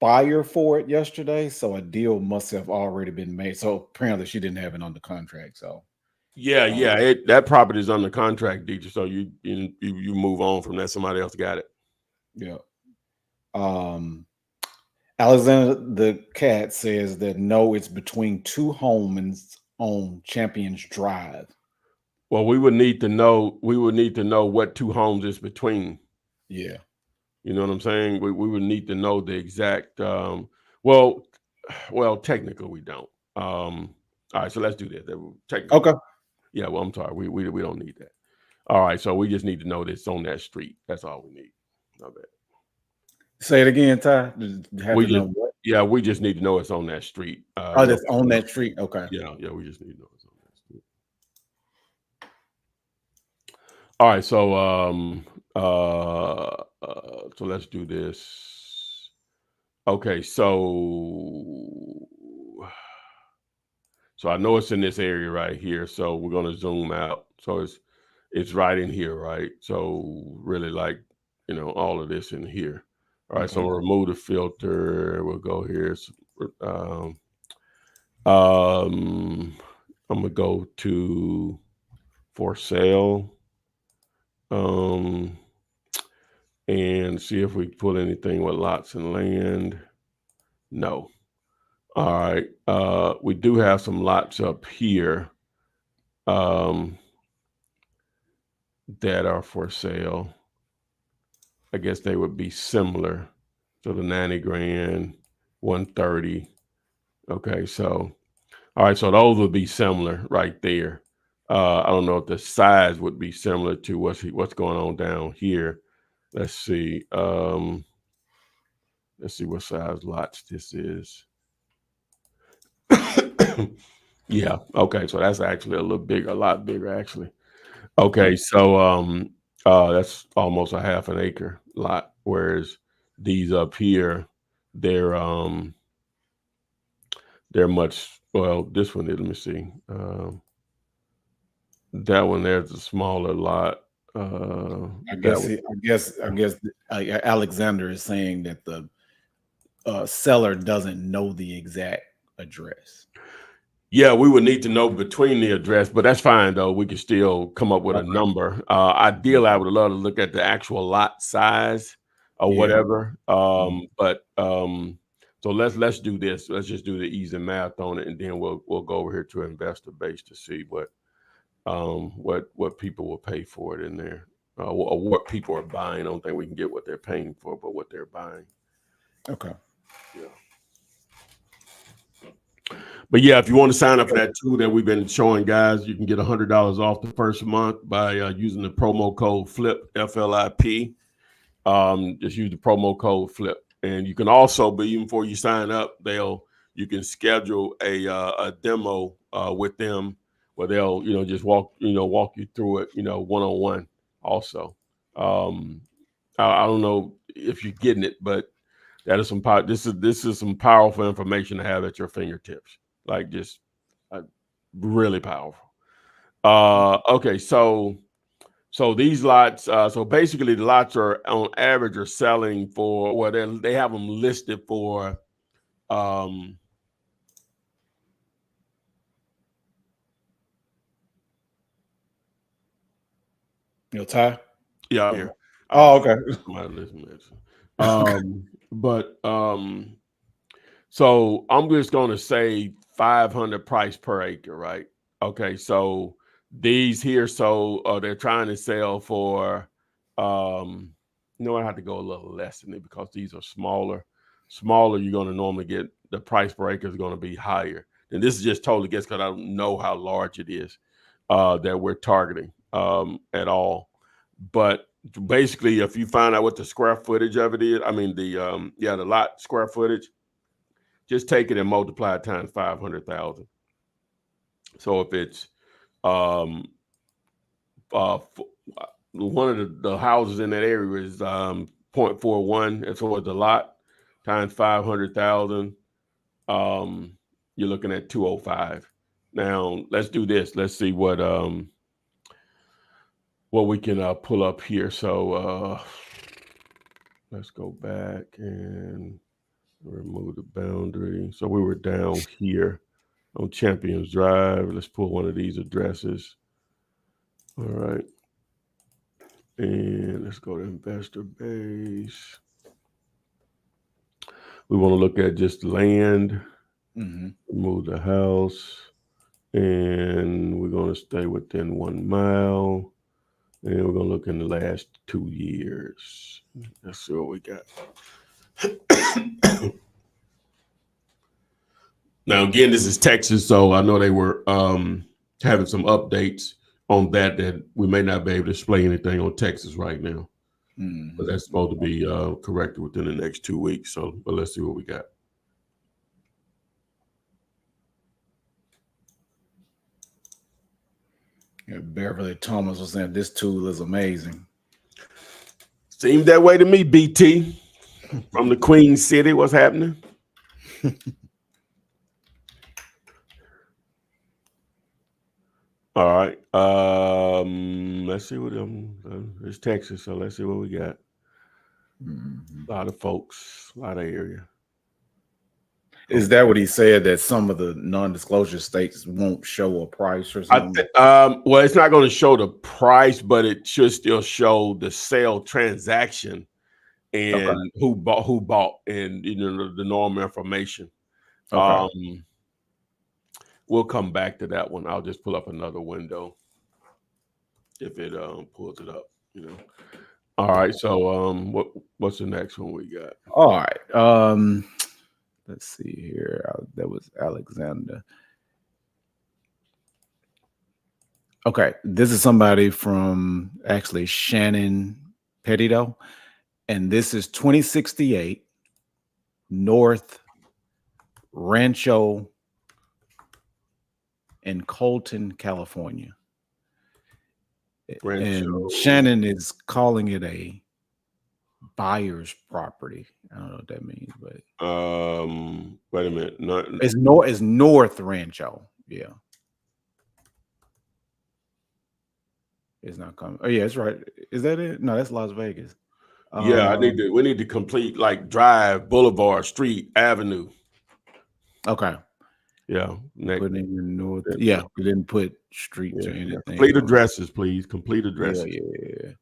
buyer for it yesterday, so a deal must have already been made. So apparently she didn't have it under contract. So Yeah, that property is under contract, Deetra. So you move on from that. Somebody else got it. yeah. Alexander the Cat says that no, it's between two homes on Champions Drive. Well, we would need to know what two homes is between. Yeah. You know what I'm saying? We would need to know the exact well, technically we don't. All right, so let's do that. Technically, Okay. yeah, well, I'm sorry. We don't need that. All right, so we just need to know that it's on that street. That's all we need. Not bad. Say it again, Ty. We just need to know it's on that street. That's on that street. Okay. Yeah, we just need to know it's on that street. All right, so let's do this. Okay, so I know it's in this area right here. So we're gonna zoom out. So it's right in here, right? So really, like, all of this in here. All right, so we'll remove the filter. We'll go here. I'm gonna go to for sale. And see if we pull anything with lots and land. No. All right. We do have some lots up here that are for sale. I guess they would be similar. So the 90 grand, 130. Okay, so all right, so those would be similar right there. I don't know if the size would be similar to what's going on down here. Let's see. Let's see what size lots this is. Yeah. Okay. So that's actually a lot bigger, actually. Okay. So that's almost a half an acre lot, whereas these up here, they're much, well, this one, let me see. That one there's a smaller lot. I guess Alexander is saying that the seller doesn't know the exact address. Yeah, we would need to know between the address, but that's fine though. We can still come up with a number. Ideally, I would love to look at the actual lot size or whatever. But so let's do this. Let's just do the easy math on it, and then we'll go over here to investor base to see what people will pay for it in there, or what people are buying. I don't think we can get what they're paying for, but what they're buying. Okay. Yeah. But yeah, if you want to sign up for that tool that we've been showing, guys, you can get $100 off the first month by using the promo code FLIP, FLIP. Just use the promo code FLIP, and you can also, but even before you sign up, you can schedule a demo with them where they'll just walk you through it one-on-one. Also, I don't know if you're getting it, but that is this is some powerful information to have at your fingertips. Like, just really powerful. Okay, so these lots, so basically the lots are on average are selling for, well, they have them listed for Ty? Yeah, I'm here. Oh, okay. But so I'm just gonna say 500 price per acre, right? Okay, so these here, they're trying to sell for I have to go a little less than it because these are smaller. You're gonna normally get the price per acre is gonna be higher. And this is just totally guess because I don't know how large it is that we're targeting at all. But basically, if you find out what the square footage of it is, I mean the lot square footage, just take it and multiply it times 500,000. So if it's one of the houses in that area is 0.41 as far as the lot times 500,000, you're looking at 205. Now let's do this. Let's see what we can pull up here. So let's go back and remove the boundary. So we were down here on Champions Drive. Let's pull one of these addresses. All right. And let's go to investor base. We want to look at just land, move the house, and we're going to stay within 1 mile. And we're going to look in the last 2 years. Let's see what we got. Now, again, this is Texas, so I know they were having some updates on that we may not be able to display anything on Texas right now. But that's supposed to be corrected within the next 2 weeks. So, but let's see what we got. Yeah, Beverly Thomas was saying this tool is amazing. Seemed that way to me, BT. From the Queen City, what's happening? All right. Let's see what it's Texas, so let's see what we got. A lot of folks, a lot of area. Is that what he said, that some of the non-disclosure states won't show a price or something? Well, it's not going to show the price, but it should still show the sale transaction and who bought, and the normal information. We'll come back to that one. I'll just pull up another window if it pulls it up. All right. So what's the next one we got? All right. Let's see here. That was Alexander. Okay, this is somebody from actually Shannon Petito, and this is 2068 North Rancho in Colton, California. And Shannon is calling it a buyer's property. I don't know what that means, but wait a minute. It's North Rancho. Yeah. It's not coming. Oh yeah, it's right. Is that it? No, that's Las Vegas. Yeah, we need to complete like drive, boulevard, street, avenue. Okay. Yeah. Put in your north. Yeah, we didn't put streets or anything. Complete addresses, please. Complete addresses. Yeah.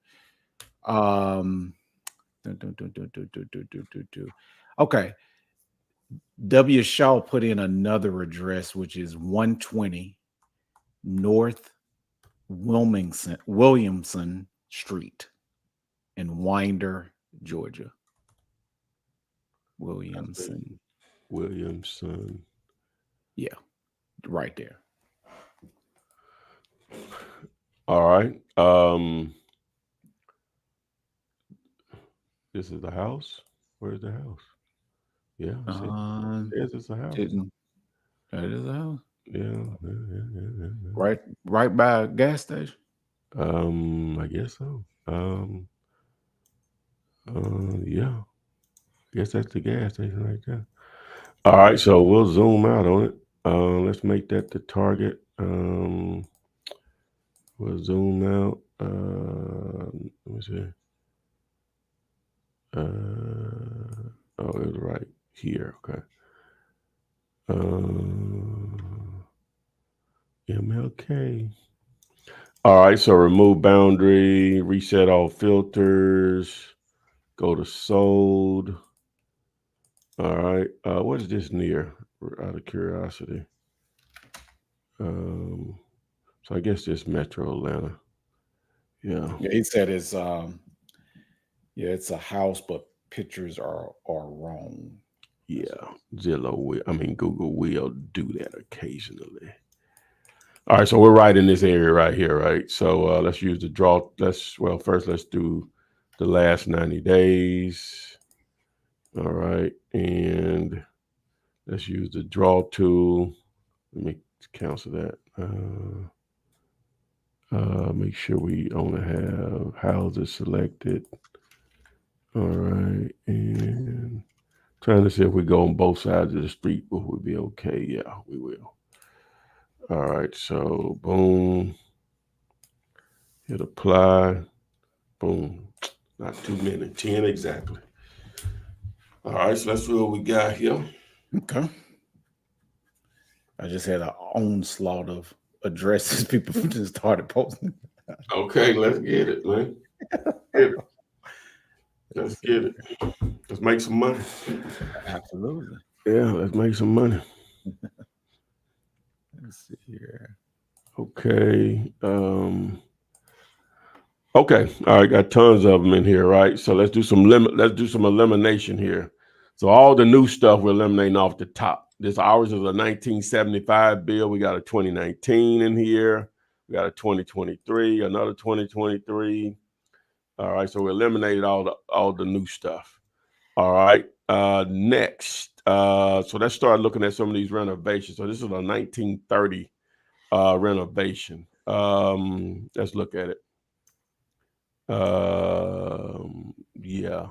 Okay. W. Shaw put in another address, which is 120 North Williamson Street in Winder, Georgia. Williamson. Yeah, right there. All right. This is the house. Where's the house? Yeah. This is the house. That is the house. Yeah. Right by a gas station. I guess so. Yeah. I guess that's the gas station right there. All right, so we'll zoom out on it. Let's make that the target. We'll zoom out. Let me see. Oh, it was right here. Okay. MLK. All right, so remove boundary, reset all filters, go to sold. All right, what is this near? Out of curiosity. So I guess this Metro Atlanta. Yeah. He said it's it's a house, but pictures are wrong. Yeah, Google will do that occasionally. All right, so we're right in this area right here, right? So let's use the draw. First let's do the last 90 days. All right, and let's use the draw tool. Let me cancel that. Make sure we only have houses selected. All right, and trying to see if we go on both sides of the street, will we be okay? Yeah, we will. All right, so boom, hit apply, boom. Not too many, 10 exactly. All right, so let's see what we got here. Okay. I just had an onslaught of addresses. People just started posting. Okay, let's get it, man. Let's get it. Let's make some money. Absolutely. Yeah, let's make some money. Let's see here. Okay. Okay. All right. Got tons of them in here, right? So let's do some elimination here. So all the new stuff we're eliminating off the top. This ours is a 1975 bill. We got a 2019 in here. We got a 2023, another 2023. All right. So we eliminated all the new stuff. All right. Next. So let's start looking at some of these renovations. So this is a 1930 renovation. Let's look at it. Yeah.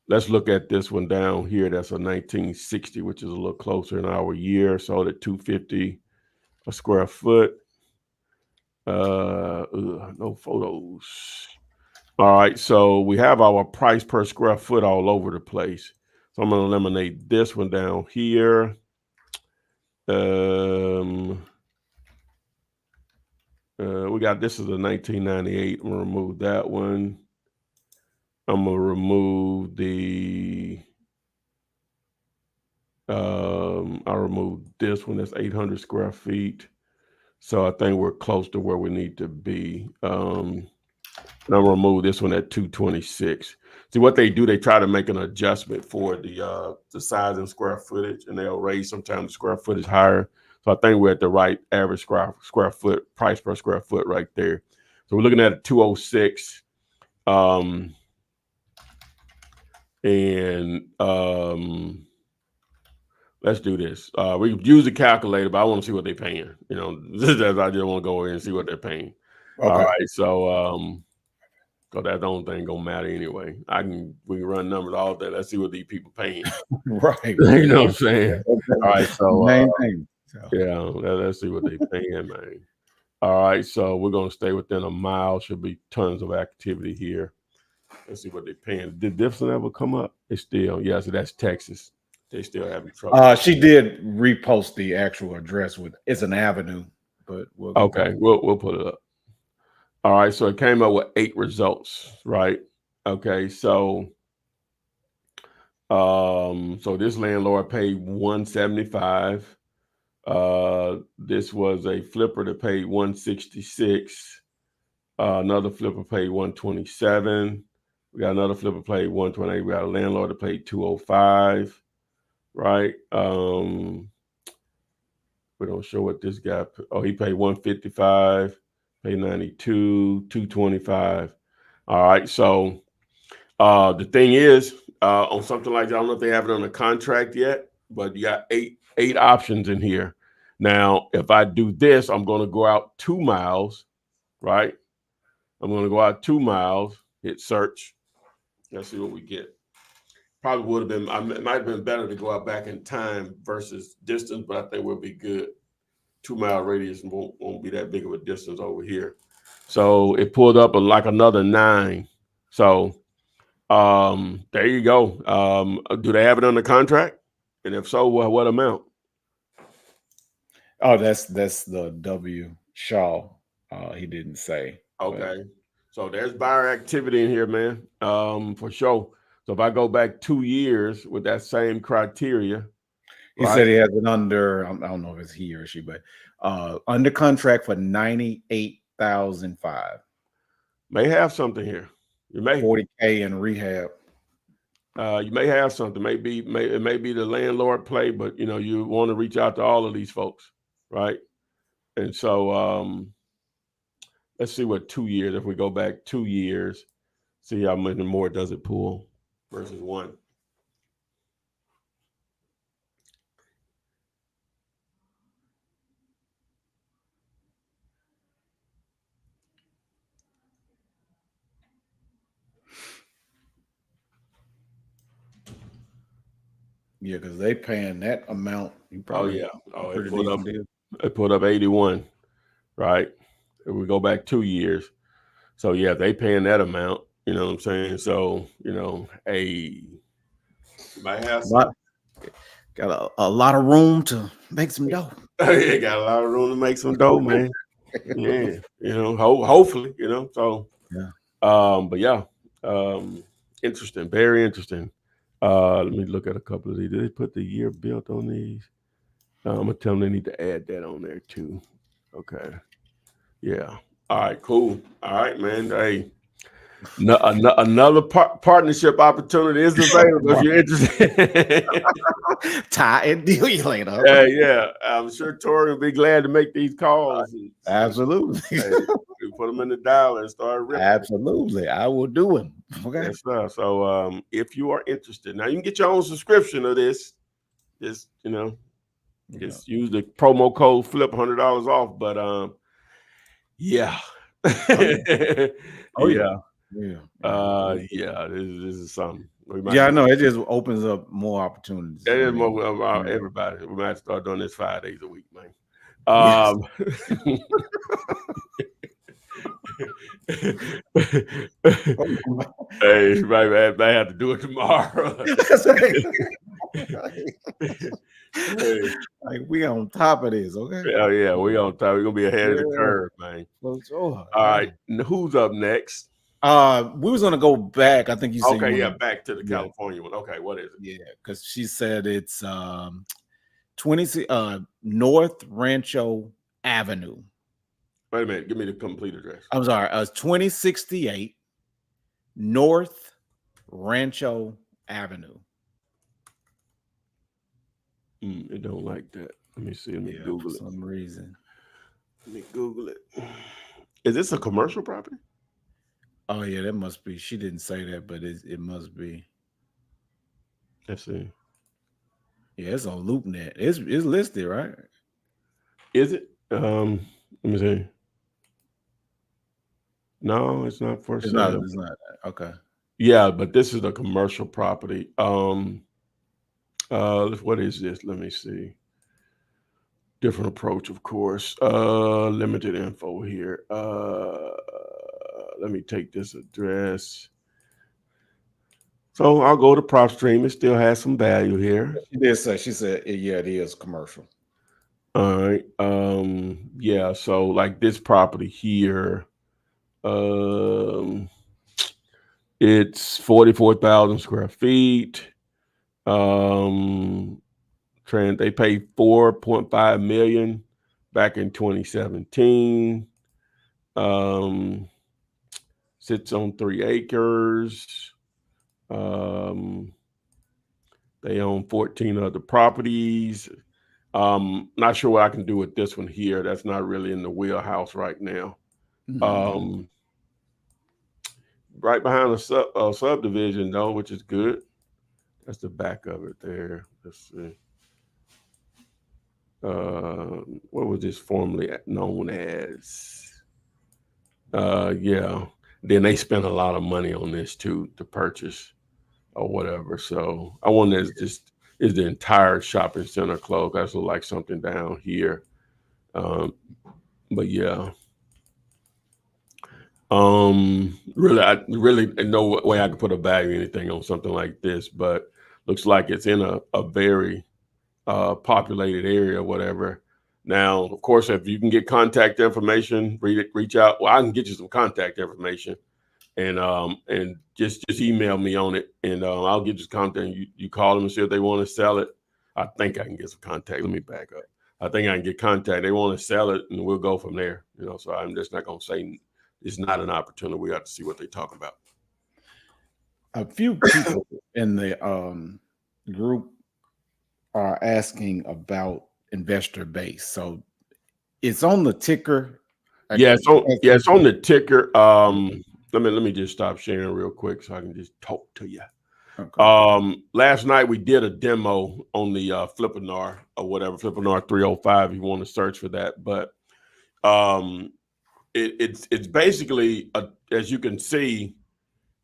Let's look at this one down here. That's a 1960, which is a little closer in our year. Sold at $250 a square foot. No photos. All right, so we have our price per square foot all over the place. So I'm going to eliminate this one down here. We got, this is a 1998. I'm going to remove that one. I'm going to remove the, I'll remove this one. That's 800 square feet. So I think we're close to where we need to be. And I'll remove this one at 226. See what they do, they try to make an adjustment for the size and square footage, and they'll raise sometimes the square footage higher. So I think we're at the right average square foot price per square foot right there. So we're looking at a 206. Let's do this. We use the calculator, but I want to see what they're paying. You know, I just want to go in and see what they're paying. Okay. All right. So because that don't thing gonna matter anyway. We can run numbers all day. Let's see what these people paying. Right. You know what I'm saying? All right. So main thing. Yeah, let's see what they paying, man. All right. So we're gonna stay within a mile. Should be tons of activity here. Let's see what they're paying. Did this one ever come up? It's still, yeah. So that's Texas. They still having trouble. She did repost the actual address it's an avenue, but we'll we'll put it up. All right, so it came up with 8 results, right? Okay, so so this landlord paid $175. This was a flipper that paid $166. Another flipper paid $127. We got another flipper paid $128. We got a landlord that paid $205. Right? We don't show what this guy. Oh, he paid $155. Paid $92, $225. All right. So the thing is, on something like that, I don't know if they have it on a contract yet, but you got eight options in here. Now, if I do this, I'm going to go out 2 miles, right? I'm going to go out 2 miles, hit search. Let's see what we get. Probably would have been, it might have been better to go out back in time versus distance, but I think we'll be good. 2 mile radius won't be that big of a distance over here. So it pulled up like another 9. So there you go. Do they have it under contract? And if so, what amount? Oh, that's the W Shaw. He didn't say. Okay. So there's buyer activity in here, man. For sure. So if I go back 2 years with that same criteria. He said he has it under, I don't know if it's he or she, but under contract for $98,005. May have something here. You may $40K in rehab. You may have something. It may be the landlord play, but you know, you want to reach out to all of these folks, right? And so let's see what 2 years. If we go back 2 years, see how many more does it pull versus one. Yeah, because they paying that amount. You probably it put up 81, right? If we go back 2 years. So yeah, they paying that amount, you know what I'm saying? So, hey, might have some. Got a lot of room to make some dough. Yeah, got a lot of room to make some dough, man. Yeah, hopefully, So yeah. But yeah, interesting, very interesting. Let me look at a couple of these. Did they put the year built on these? I'm gonna tell them they need to add that on there too. Okay. Yeah. All right. Cool. All right, man. Hey, another partnership opportunity is available if you're interested. Tie and deal you later. Yeah. I'm sure Tori will be glad to make these calls. Absolutely. We put them in the dial and start ripping. Absolutely. I will do them. Okay. Yes, sir. So if you are interested, now you can get your own subscription of this. Just just use the promo code flip $100 off. But yeah. Yeah. This is something. I know it just opens up more opportunities. It is more everybody. We might start doing this 5 days a week, man. Yes. Hey, right, I have to do it tomorrow. Like we on top of this, okay? Oh yeah, we on top. We're gonna be ahead of the curve, man. All right, who's up next? We was gonna go back. I think you said back to the California one. Okay, what is it? Yeah, because she said it's 20 North Rancho Avenue. Wait a minute, give me the complete address. I'm sorry, 2068 North Rancho Avenue. It don't like that. Let me see. Let me Google it. For some reason. Let me Google it. Is this a commercial property? Oh yeah, that must be. She didn't say that, but it must be. Let's see. Yeah, it's on LoopNet. It's listed, right? Is it? Let me see. No, it's not for sale. It's not. Okay. Yeah, but this is a commercial property. What is this? Let me see. Different approach, of course. Limited info here. Let me take this address. So I'll go to PropStream. It still has some value here. She did say. She said, "Yeah, it is commercial." All right. Yeah. So like this property here, it's 44,000 square feet. They paid $4.5 million back in 2017. Sits on 3 acres. They own 14 other properties. Not sure what I can do with this one here. That's not really in the wheelhouse right now. Right behind a subdivision though, which is good. That's the back of it there. Let's see. What was this formerly known as? Yeah. Then they spent a lot of money on this too to purchase or whatever. So I wonder is the entire shopping center closed? That's like something down here. But yeah. Really no way I could put a value or anything on something like this, but looks like it's in a very populated area or whatever. Now, of course, if you can get contact information, reach out. Well, I can get you some contact information and just email me on it, and I'll get you contact. You call them and see if they want to sell it. I think I can get some contact. Let me back up. I think I can get contact. They want to sell it, and we'll go from there. So I'm just not going to say it's not an opportunity. We have to see what they talk about. A few people in the group are asking about investor base. So It's on the ticker. Yeah, it's on the ticker. Let me just stop sharing real quick so I can just talk to you. Okay. Last night we did a demo on the Flippinar or whatever, Flippinar 305 if you want to search for that. But it's basically as you can see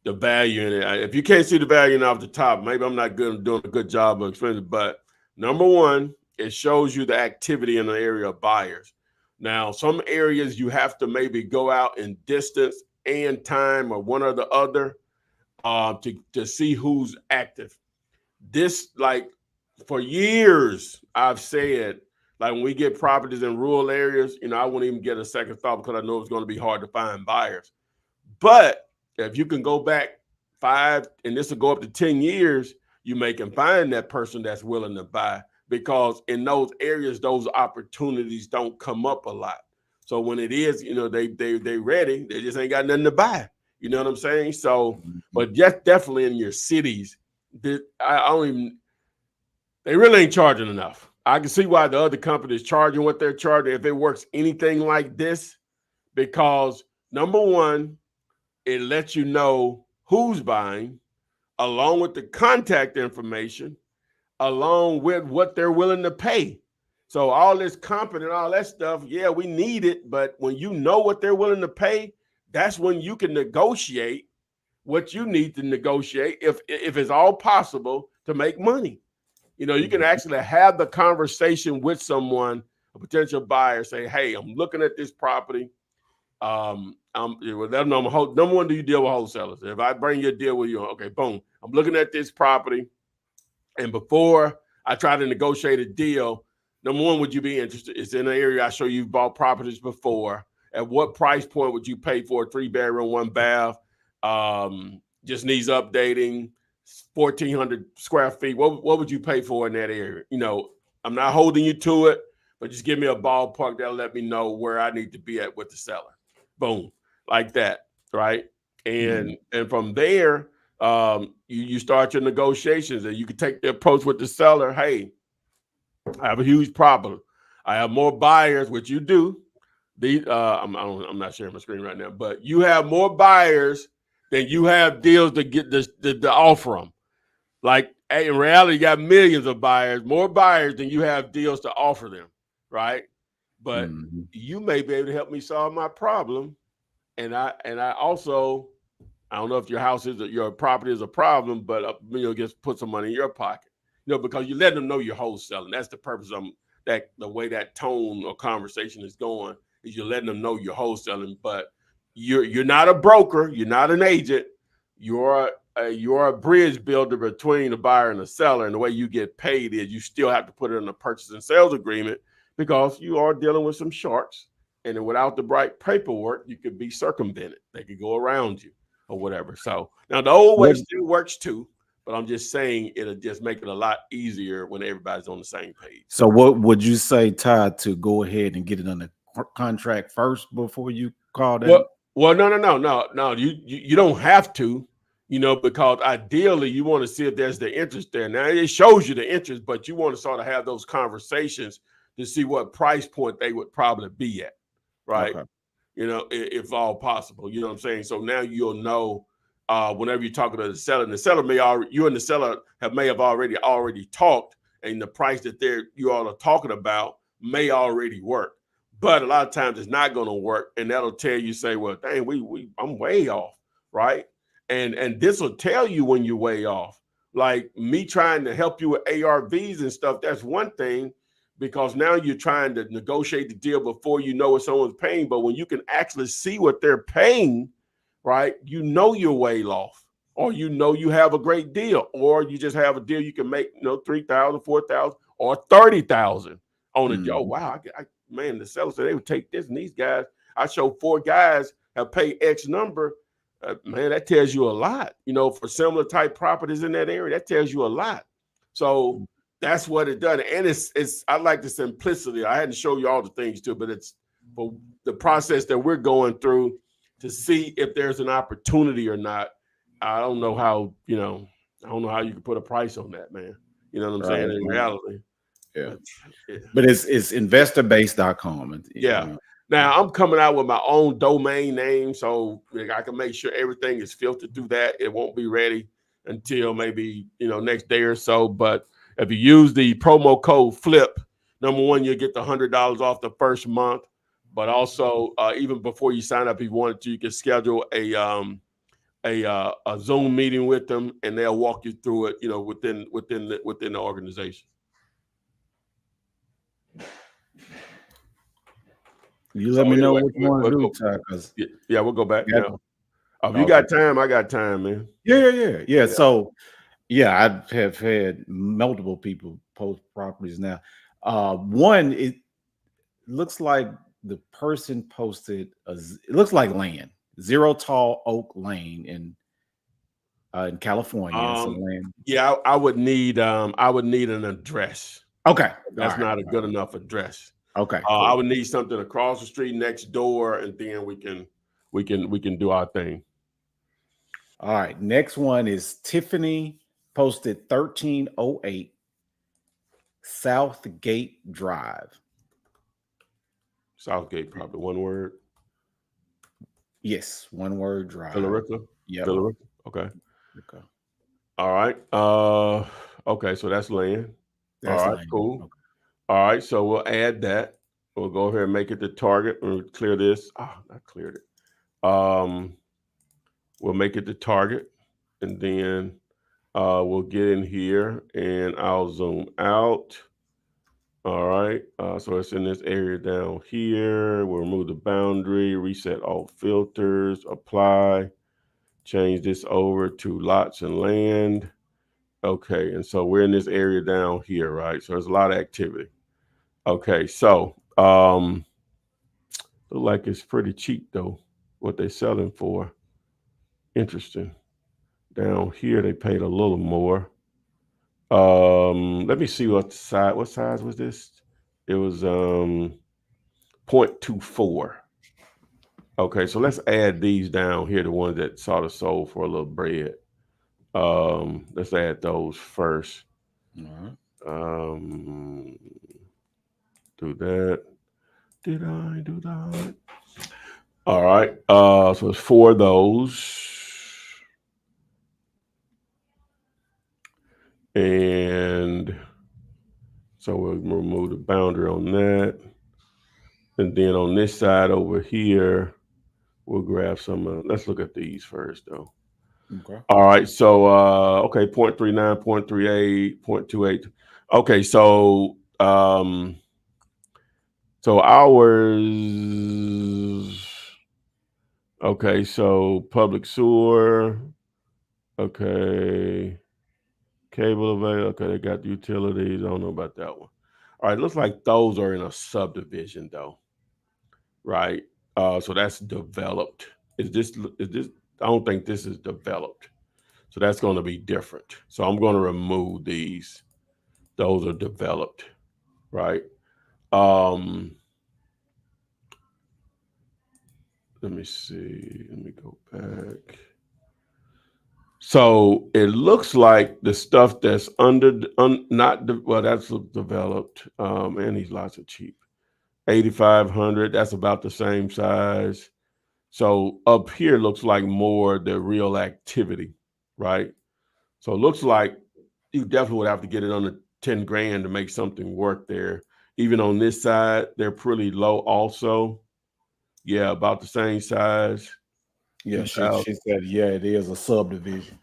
the value in it. If you can't see the value off the top, maybe I'm not doing a good job of explaining it. But number one, it shows you the activity in the area of buyers. Now, some areas you have to maybe go out in distance and time or one or the other to see who's active. This, like, for years, I've said, like, when we get properties in rural areas, I wouldn't even get a second thought because I know it's going to be hard to find buyers. But if you can go back 5, and this will go up to 10 years, you can find that person that's willing to buy, because in those areas, those opportunities don't come up a lot. So when it is, they ready, they just ain't got nothing to buy. You know what I'm saying? So, but just definitely in your cities, they really ain't charging enough. I can see why the other companies charging what they're charging if it works anything like this, because number one, it lets you know who's buying, along with the contact information, along with what they're willing to pay. So all this comp and all that stuff, yeah, we need it. But when you know what they're willing to pay, that's when you can negotiate what you need to negotiate if it's all possible to make money. You can actually have the conversation with someone, a potential buyer, say, hey, I'm looking at this property. Number one, do you deal with wholesalers? If I bring you a deal with you, okay, boom, I'm looking at this property, and before I try to negotiate a deal, number one, would you be interested? It's in an area I show you've bought properties before. At what price point would you pay for a 3-bedroom, 1 bath? Just needs updating, 1,400 square feet. What would you pay for in that area? I'm not holding you to it, but just give me a ballpark that'll let me know where I need to be at with the seller. Boom, like that, right? And from there, you start your negotiations, and you can take the approach with the seller. Hey, I have a huge problem. I have more buyers, which you do. I'm not sharing my screen right now, but you have more buyers than you have deals to get the offer them. Like, hey, in reality, you got millions of buyers, more buyers than you have deals to offer them, right? But you may be able to help me solve my problem. And I also, I don't know if your property is a problem, but just put some money in your pocket, because you let them know you're wholesaling. That's the purpose of the way that tone or conversation is going, is you're letting them know you're wholesaling. But you're not a broker, you're not an agent, you're a bridge builder between the buyer and the seller. And the way you get paid is you still have to put it in a purchase and sales agreement, because you are dealing with some sharks. And then without the right paperwork, you could be circumvented. They could go around you or whatever. So now the old way still works too, but I'm just saying it'll just make it a lot easier when everybody's on the same page. So what would you say, Todd, to go ahead and get it under contract first before you call that? Well, no. You don't have to, because ideally you want to see if there's the interest there. Now it shows you the interest, but you want to sort of have those conversations to see what price point they would probably be at, right? Okay. If all possible, you know what I'm saying? So now you'll know whenever you're talking to the seller, and the seller you and the seller may have already talked, and the price that you all are talking about may already work. But a lot of times it's not going to work, and that'll tell you, say, well, dang, I'm way off, right? And this will tell you when you're way off. Like me trying to help you with ARVs and stuff, that's one thing, because now you're trying to negotiate the deal before you know what someone's paying. But when you can actually see what they're paying, right, you're way off, or you have a great deal, or you just have a deal you can make, 3,000, 4,000, or 30,000 on a deal. Oh, wow, man, the seller said they would take this, and these guys, I showed 4 guys have paid X number. Man, that tells you a lot, for similar type properties in that area. That tells you a lot. So that's what it does. And it's I like the simplicity. I hadn't show you all the things too, but it's for the process that we're going through to see if there's an opportunity or not. I don't know how, you can put a price on that, man. You know what I'm saying? In reality. Yeah. Yeah. But it's investorbase.com. Yeah. Now I'm coming out with my own domain name, so I can make sure everything is filtered through that. It won't be ready until maybe next day or so. But if you use the promo code FLIP, number one, you'll get the $100 off the first month. But also, even before you sign up, if you wanted to, you can schedule a Zoom meeting with them, and they'll walk you through it. Within the organization. You let me know what you want to do, Ty, because yeah, we'll go back now. If you okay. got time, I got time, man. Yeah. So, I have had multiple people post properties now. One, it looks like the person posted it looks like land, Zero Tall Oak Lane in California. Some land. Yeah, I would need an address. Okay, that's not a good enough address. Okay, cool. I would need something across the street, next door, and then we can do our thing. All right. Next one is Tiffany posted 1308 Southgate Drive. Southgate, probably one word. Yes, one word drive. Villarica? Yeah. Villarica? Okay. All right. Okay, so that's land. That's all right, land. cool. Okay. All right, so we'll add that. We'll go ahead and make it the target. We'll clear this. I cleared it. We'll make it the target, and then we'll get in here, and I'll zoom out. All right, so it's in this area down here. We'll remove the boundary, reset all filters, apply, change this over to lots and land. Okay, and so we're in this area down here, right? So there's a lot of activity. Okay, so look like it's pretty cheap though, what they're selling for. Interesting. Down here they paid a little more. Let me see what size was this? It was 0.24. Okay, so let's add these down here, the ones that sort of sold for a little bread. Let's add those first. All right. Do that. Did I do that? All right. So it's 4 of those. And so we'll remove the boundary on that. And then on this side over here, we'll grab some. Let's look at these first, though. Okay. All right. So, okay, 0.39, 0.38, 0.28. Okay. So ours. Okay. So public sewer. Okay. Cable available. Okay. They got the utilities. I don't know about that one. All right. Looks like those are in a subdivision, though. Right. So that's developed. Is this? I don't think this is developed. So that's going to be different. So I'm going to remove these. Those are developed, right? Let me see. Let me go back. So it looks like the stuff that's that's developed, and these lots are cheap. 8,500. That's about the same size. So up here looks like more the real activity, right? So it looks like you definitely would have to get it under 10 grand to make something work there. Even on this side, they're pretty low also. Yeah, about the same size. Yeah, she said, it is a subdivision.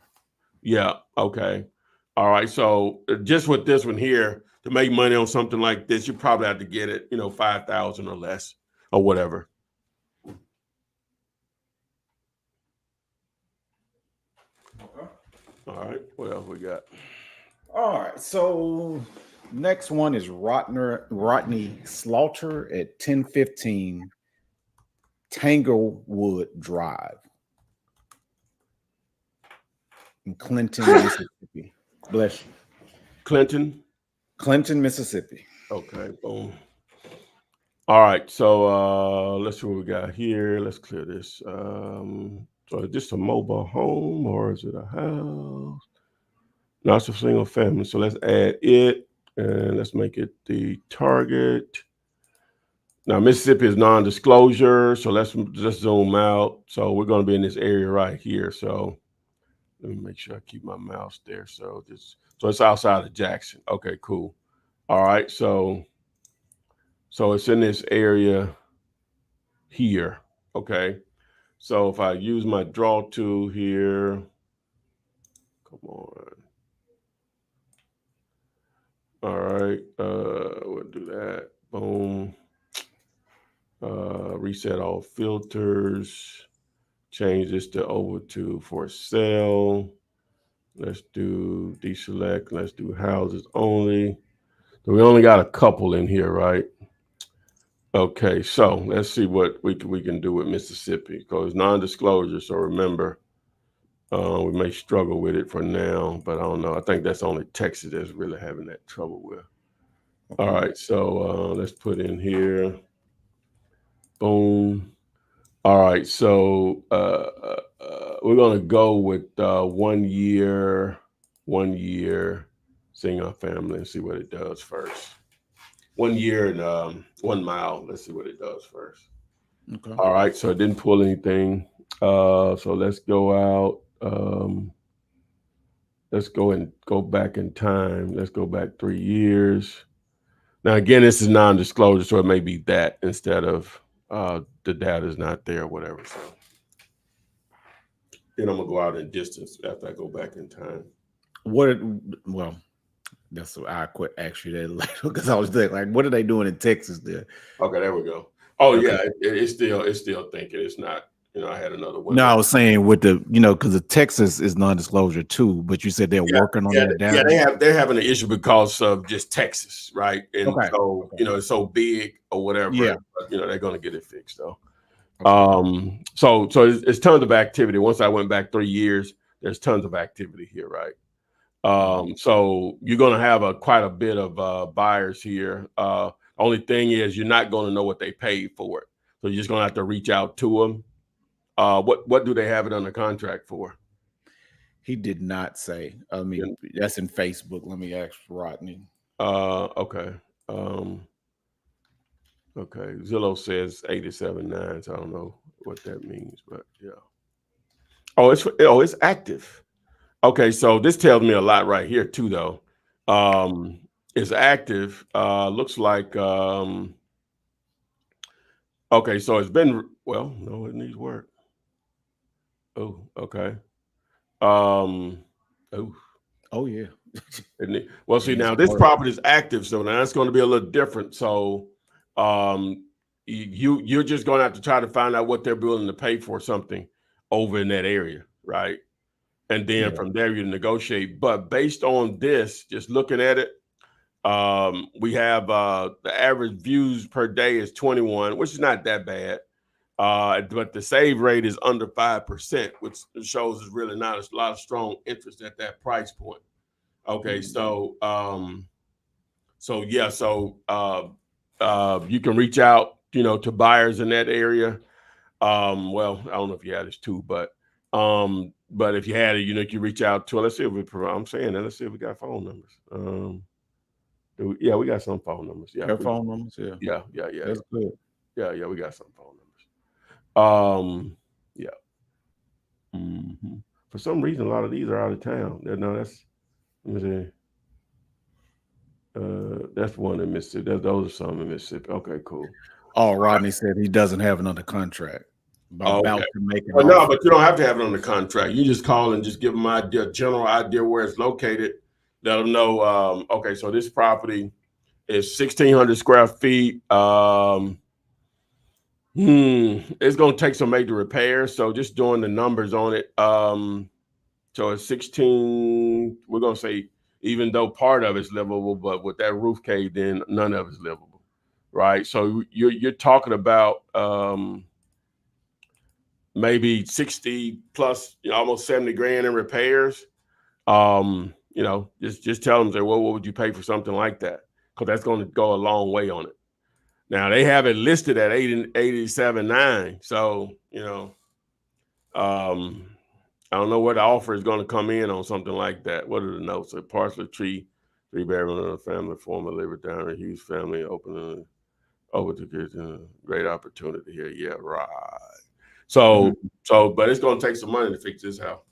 Yeah, okay. All right, so just with this one here, to make money on something like this, you probably have to get it, 5,000 or less or whatever. Okay. All right, what else we got? All right, so next one is Rodney Slaughter at 1015 Tanglewood Drive in Clinton, Mississippi. Bless you. Clinton, Mississippi. Okay, boom. All right, so let's see what we got here. Let's clear this. So is this a mobile home or is it a house? No, it's a single family. So let's add it, And let's make it the target. Now, Mississippi is non-disclosure, so let's just zoom out. So we're going to be in this area right here. So let me make sure I keep my mouse there. So it's outside of Jackson. Okay, cool. All right, so it's in this area here. Okay, so if I use my draw tool here, come on. All right, we'll do that. Boom. Reset all filters. Change this to over to for sale. Let's do deselect. Let's do houses only. So we only got a couple in here, right? Okay, so let's see what we can do with Mississippi because non-disclosure. So remember, we may struggle with it for now, but I don't know. I think that's only Texas that's really having that trouble with. Okay. All right, so let's put in here. Boom. All right, so we're gonna go with 1 year, single family, and see what it does first. 1 year and 1 mile. Let's see what it does first. Okay. All right, so it didn't pull anything. So let's go out. Let's go back in time. Let's go back 3 years. Now again, this is non-disclosure, so it may be that instead of the data is not there or whatever. So then I'm gonna go out in distance after I go back in time. Well, that's what I quit actually that later because I was thinking, like, what are they doing in Texas there? Okay, there we go. Oh okay. Yeah, it's still thinking it's not. I had another one. No, I was saying with the, because the Texas is non-disclosure too, but you said they're working on that down. Yeah, they're having an issue because of just Texas, right? And so it's so big or whatever. Yeah, but, they're going to get it fixed though. Okay. So it's tons of activity. Once I went back 3 years, there's tons of activity here, right? So you're going to have quite a bit of buyers here. Only thing is you're not going to know what they paid for it, so you're just going to have to reach out to them. What do they have it under contract for? He did not say. I mean, that's in Facebook. Let me ask Rodney. Okay. Okay. Zillow says 87.9. So I don't know what that means, but yeah. Oh, it's active. Okay, so this tells me a lot right here too, though. It's active. Looks like. Okay, so it's been no, it needs work. Oh, okay. Oh yeah. Well, see, now this property is active, so now it's going to be a little different. So you're just going to have to try to find out what they're willing to pay for something over in that area, right? And then from there you negotiate. But based on this, just looking at it, we have the average views per day is 21, which is not that bad. But the save rate is under 5%, which shows there's really not a lot of strong interest at that price point. Okay, so you can reach out, to buyers in that area. Well, I don't know if you had this too, but if you had it, you can reach out to. Let's see if let's see if we got phone numbers. Yeah, we got some phone numbers. Yeah, phone numbers. Yeah. That's good. Yeah, we got some phone numbers. Yeah. Mm-hmm. For some reason, a lot of these are out of town. Let me see. That's one in Mississippi. Those are some in Mississippi. Okay, cool. Oh, Rodney said he doesn't have it under contract. About to make it. No, but you don't have to have it under contract. You just call and just give them general idea where it's located. Let them know. Okay, so this property is 1,600 square feet. It's going to take some major repairs. So just doing the numbers on it. So it's 16. We're going to say, even though part of it's livable, but with that roof caved in, none of it's livable, right? So you're talking about maybe 60 plus, almost 70 grand in repairs. Just tell them, say, well, what would you pay for something like that? Because that's going to go a long way on it. Now they have it listed at 87.9. So, I don't know what the offer is going to come in on something like that. What are the notes? A parcel tree 3-bedroom and a family, former labor down in Hughes family, opening over to kitchen. Great opportunity here. Yeah, right. So, but it's going to take some money to fix this house.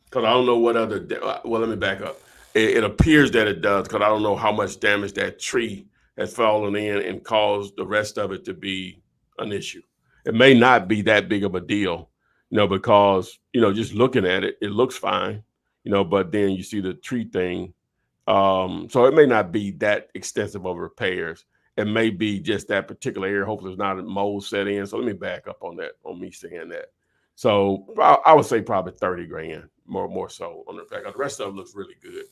Because I don't know what other, well, let me back up. It appears that it does, because I don't know how much damage that tree has fallen in and caused the rest of it to be an issue. It may not be that big of a deal, because, just looking at it, it looks fine, but then you see the tree thing. So it may not be that extensive of repairs. It may be just that particular area. Hopefully there's not a mold set in. So let me back up on that, on me saying that. So I would say probably 30 grand, more so on the back. The rest of it looks really good.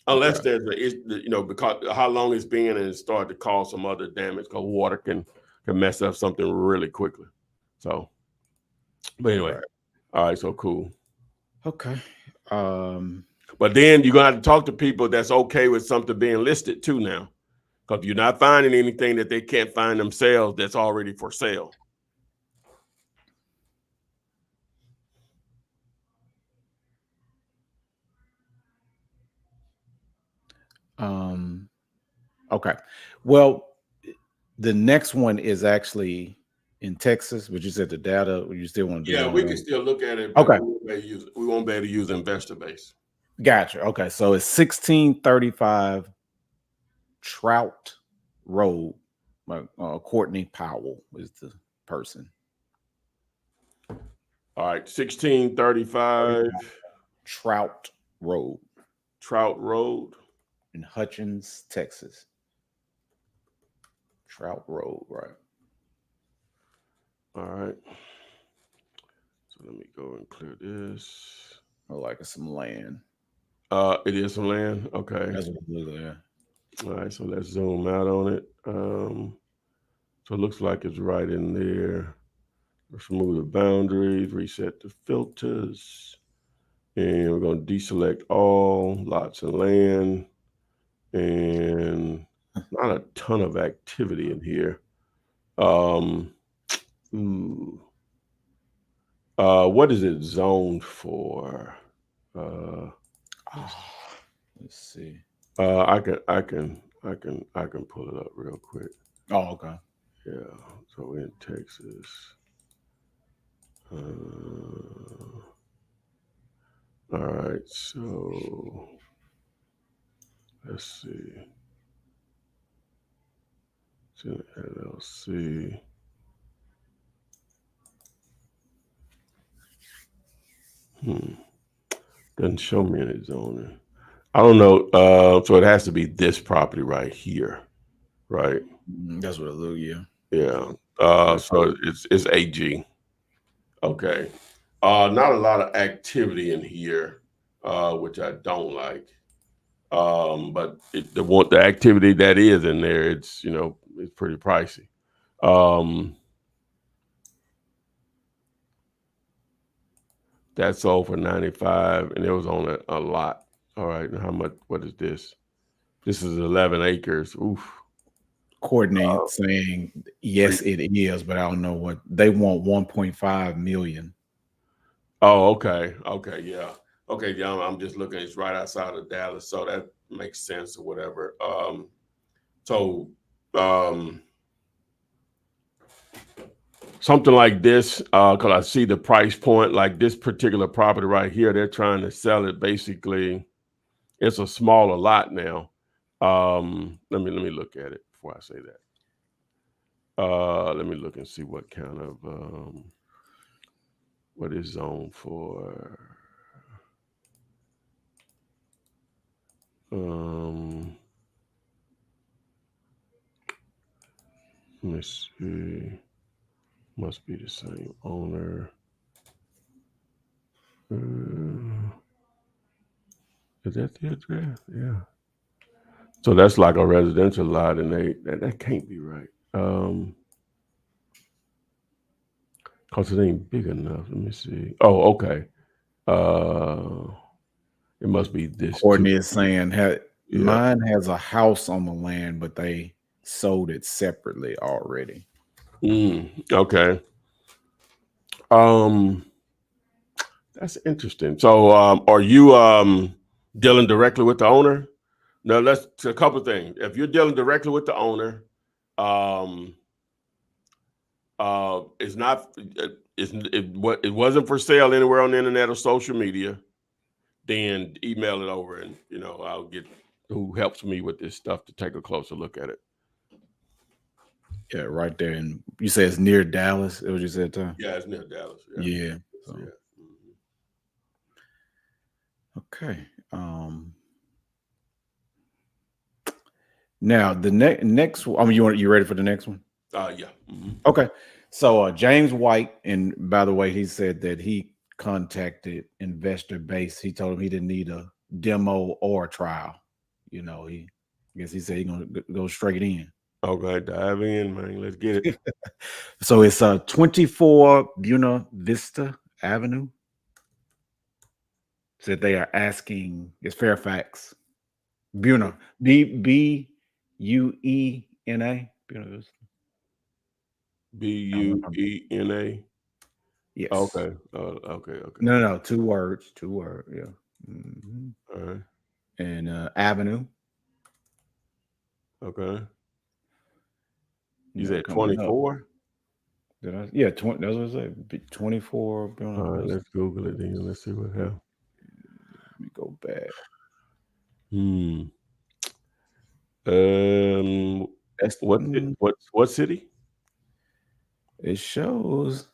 Unless there's because how long it's been and it started to cause some other damage, because water can mess up something really quickly. So, but anyway, all right, so cool. Okay. But then you're gonna have to talk to people that's okay with something being listed too now, because you're not finding anything that they can't find themselves that's already for sale. Okay. Well, the next one is actually in Texas, but you said the data, you still want to do we can still look at it. Okay. We won't be able to use investor base. Gotcha. Okay. So it's 1635 Trout Road. Courtney Powell is the person. All right. 1635 Trout Road. Trout Road. In Hutchins, Texas. Trout Road, right. All right. So let me go and clear this. Oh, like it's some land. It is some land. Okay. That's what it looks like, yeah. All right. So let's zoom out on it. So it looks like it's right in there. Let's remove the boundaries, reset the filters, and we're going to deselect all lots of land. And not a ton of activity in here. What is it zoned for? Let's see. I can pull it up real quick. Oh, okay. Yeah. So in Texas. All right. So let's see. It's in LLC. Doesn't show me any zoning. I don't know. So it has to be this property right here, right? That's what it looks. Yeah. Yeah. So it's AG. Okay. Not a lot of activity in here, which I don't like. But the activity that is in there, it's it's pretty pricey. That sold for 95, and it was on a lot. All right, and how much? What is this? This is 11 acres. Oof. Courtney saying yes, it is, but I don't know what they want. 1.5 million. Oh, okay, yeah, okay, yeah. I'm just looking. It's right outside of Dallas, so that makes sense or whatever. Something like this, because I see the price point, like this particular property right here, they're trying to sell it. Basically, it's a smaller lot now. Let me look at it before I say that. Let me look and see what kind of what is zoned for. Let me see. Must be the same owner. Is that the address? Yeah. So that's like a residential lot, and that can't be right. Cause it ain't big enough. Let me see. Oh, okay. It must be this. Courtney is saying, mine has a house on the land, but they sold it separately already. Okay. That's interesting. So, are you Dealing directly with the owner. Now, that's a couple of things. If you're dealing directly with the owner, it's not. It wasn't for sale anywhere on the internet or social media. Then email it over, and I'll get who helps me with this stuff to take a closer look at it. Yeah, right there. And you say it's near Dallas. Is what you said, Tom? Yeah, it's near Dallas. Yeah. So. Yeah. Okay. Now the next one. I mean, you ready for the next one? Yeah. Okay. So James White, and by the way, he said that he contacted Investor Base. He told him he didn't need a demo or a trial. I guess he said he's gonna go straight in. Okay, dive in, man. Let's get it. So it's 24 Buena Vista Avenue. So they are asking, it's Fairfax. Buena. Buena. Buena Vista. Buena. Yes. Okay. Okay. No. 2 words. Yeah. All right. And Avenue. Okay. You said 24? Did I? Yeah, 20. That's what I said. 24. All right, let's Google it then. Let's see what happens. Let me go back. What city? It shows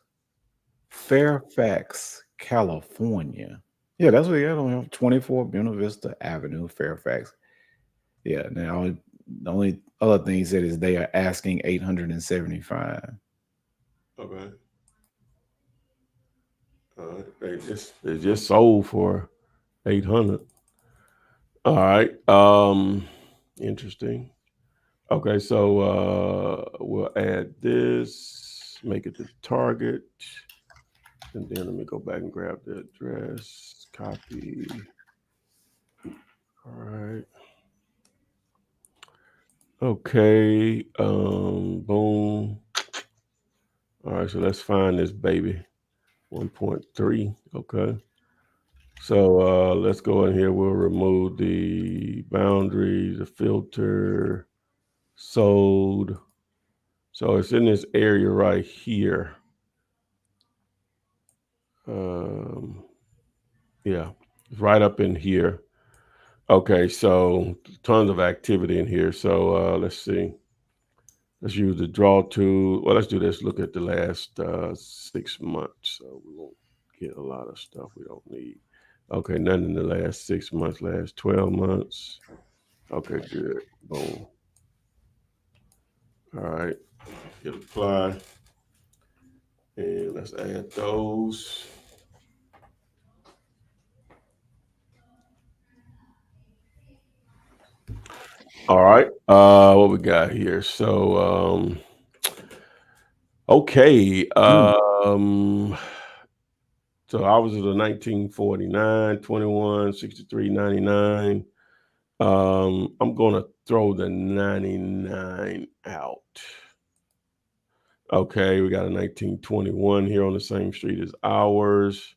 Fairfax, California. Yeah, that's what they got on 24 Buena Vista Avenue, Fairfax. Yeah. Now the only other thing he said is they are asking $875. Okay. They just sold for 800. All right. Interesting. Okay, so we'll add this, make it the target, and then let me go back and grab the address, copy. All right. Okay. Boom. All right, so let's find this baby. 1.3. Okay. So let's go in here. We'll remove the boundaries, the filter, sold. So it's in this area right here. Yeah, it's right up in here. Okay, so tons of activity in here. So let's see. Let's use the draw tool. Well, let's do this. Look at the last 6 months. So we won't get a lot of stuff we don't need. Okay, none in the last 6 months, last 12 months. Okay, good. Boom. All right, hit apply. And let's add those. All right, what we got here? So, okay. So I was at a 1949, 21, 63, 99. I'm going to throw the 99 out. Okay, we got a 1921 here on the same street as ours.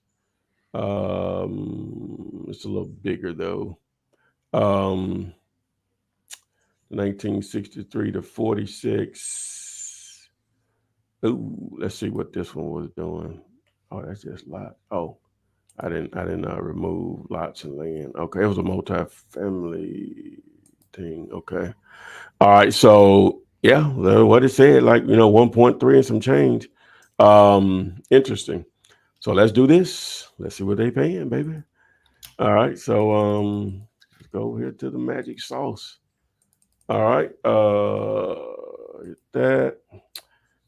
It's a little bigger though. 1963 to 46. Ooh, let's see what this one was doing. Oh, that's just lot. Oh, I didn't remove lots of land. Okay, it was a multifamily thing. Okay. All right. So yeah, what it said, 1.3 and some change. Interesting. So let's do this. Let's see what they paying, baby. All right. So let's go here to the magic sauce. All right. Hit that.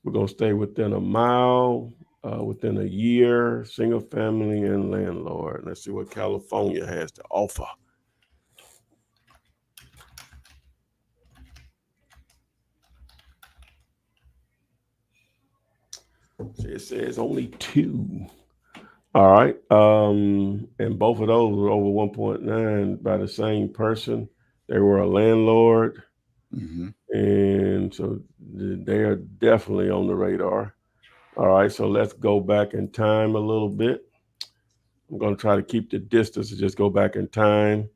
We're gonna stay within a mile, within a year, single family and landlord. Let's see what California has to offer. It says only 2. All right. And both of those were over 1.9 by the same person. They were a landlord. And so they are definitely on the radar. All right. So let's go back in time a little bit. I'm going to try to keep the distance and just go back in time.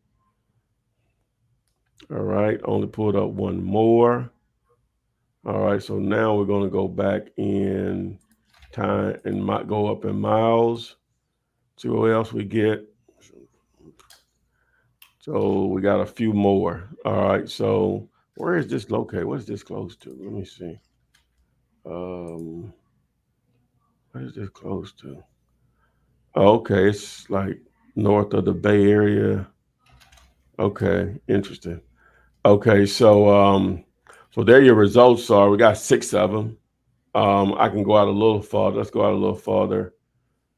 All right, only pulled up one more. All right, so now we're going to go back in time and might go up in miles. See what else we get. So we got a few more. All right, so where is this located? What is this close to? Let me see. What is this close to? Okay, it's like north of the Bay Area. Okay, interesting. Okay, so there your results are. We got 6 of them. I can go out a little farther. Let's go out a little farther.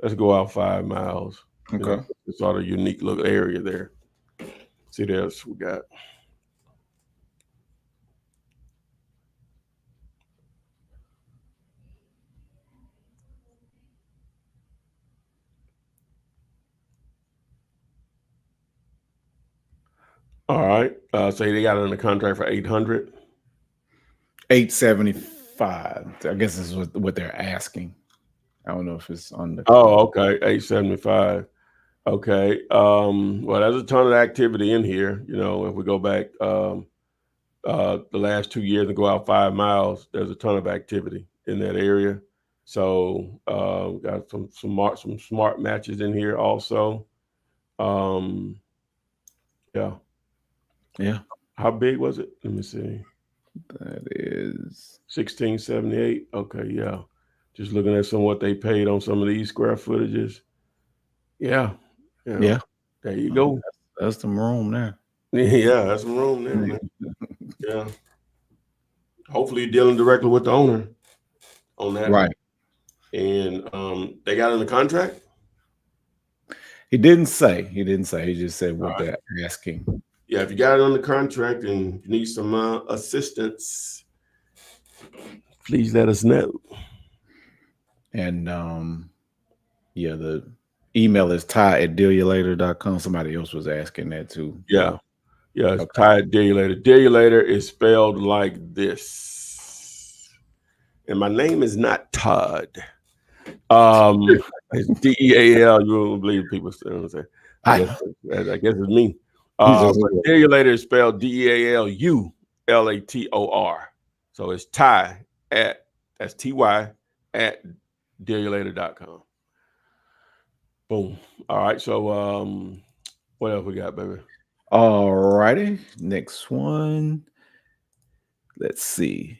Let's go out 5 miles. Okay. It's sort of a unique little area there. See what else we got. All right. Say they got it under contract for 800. 875. I guess is what they're asking. I don't know if it's on the. Oh, okay. 875. Okay. Well, there's a ton of activity in here. You know, if we go back the last 2 years and go out 5 miles, there's a ton of activity in that area. So got some smart matches in here also. Yeah. Yeah. How big was it? Let me see. That is 1678. Okay, yeah. Just looking at some of what they paid on some of these square footages. Yeah. Yeah. There you go. That's some room there. Yeah, that's some room there, man. Yeah. Hopefully you're dealing directly with the owner on that. Right. And they got in the contract? He didn't say. He just said what All right. they're asking. Yeah, if you got it on the contract and you need some assistance, please let us know. And yeah, the email is ty@dealulater.com. Somebody else was asking that too. Yeah. Yeah, it's Ty at Dealulator. Dealulator is spelled like this. And my name is not Todd. It's DEAL. You won't believe people say. I guess it's me. But Dealulator is spelled DEALULATOR. So it's Ty that's TY at dealulator.com. Boom. All right. So what else we got, baby? All righty. Next one. Let's see.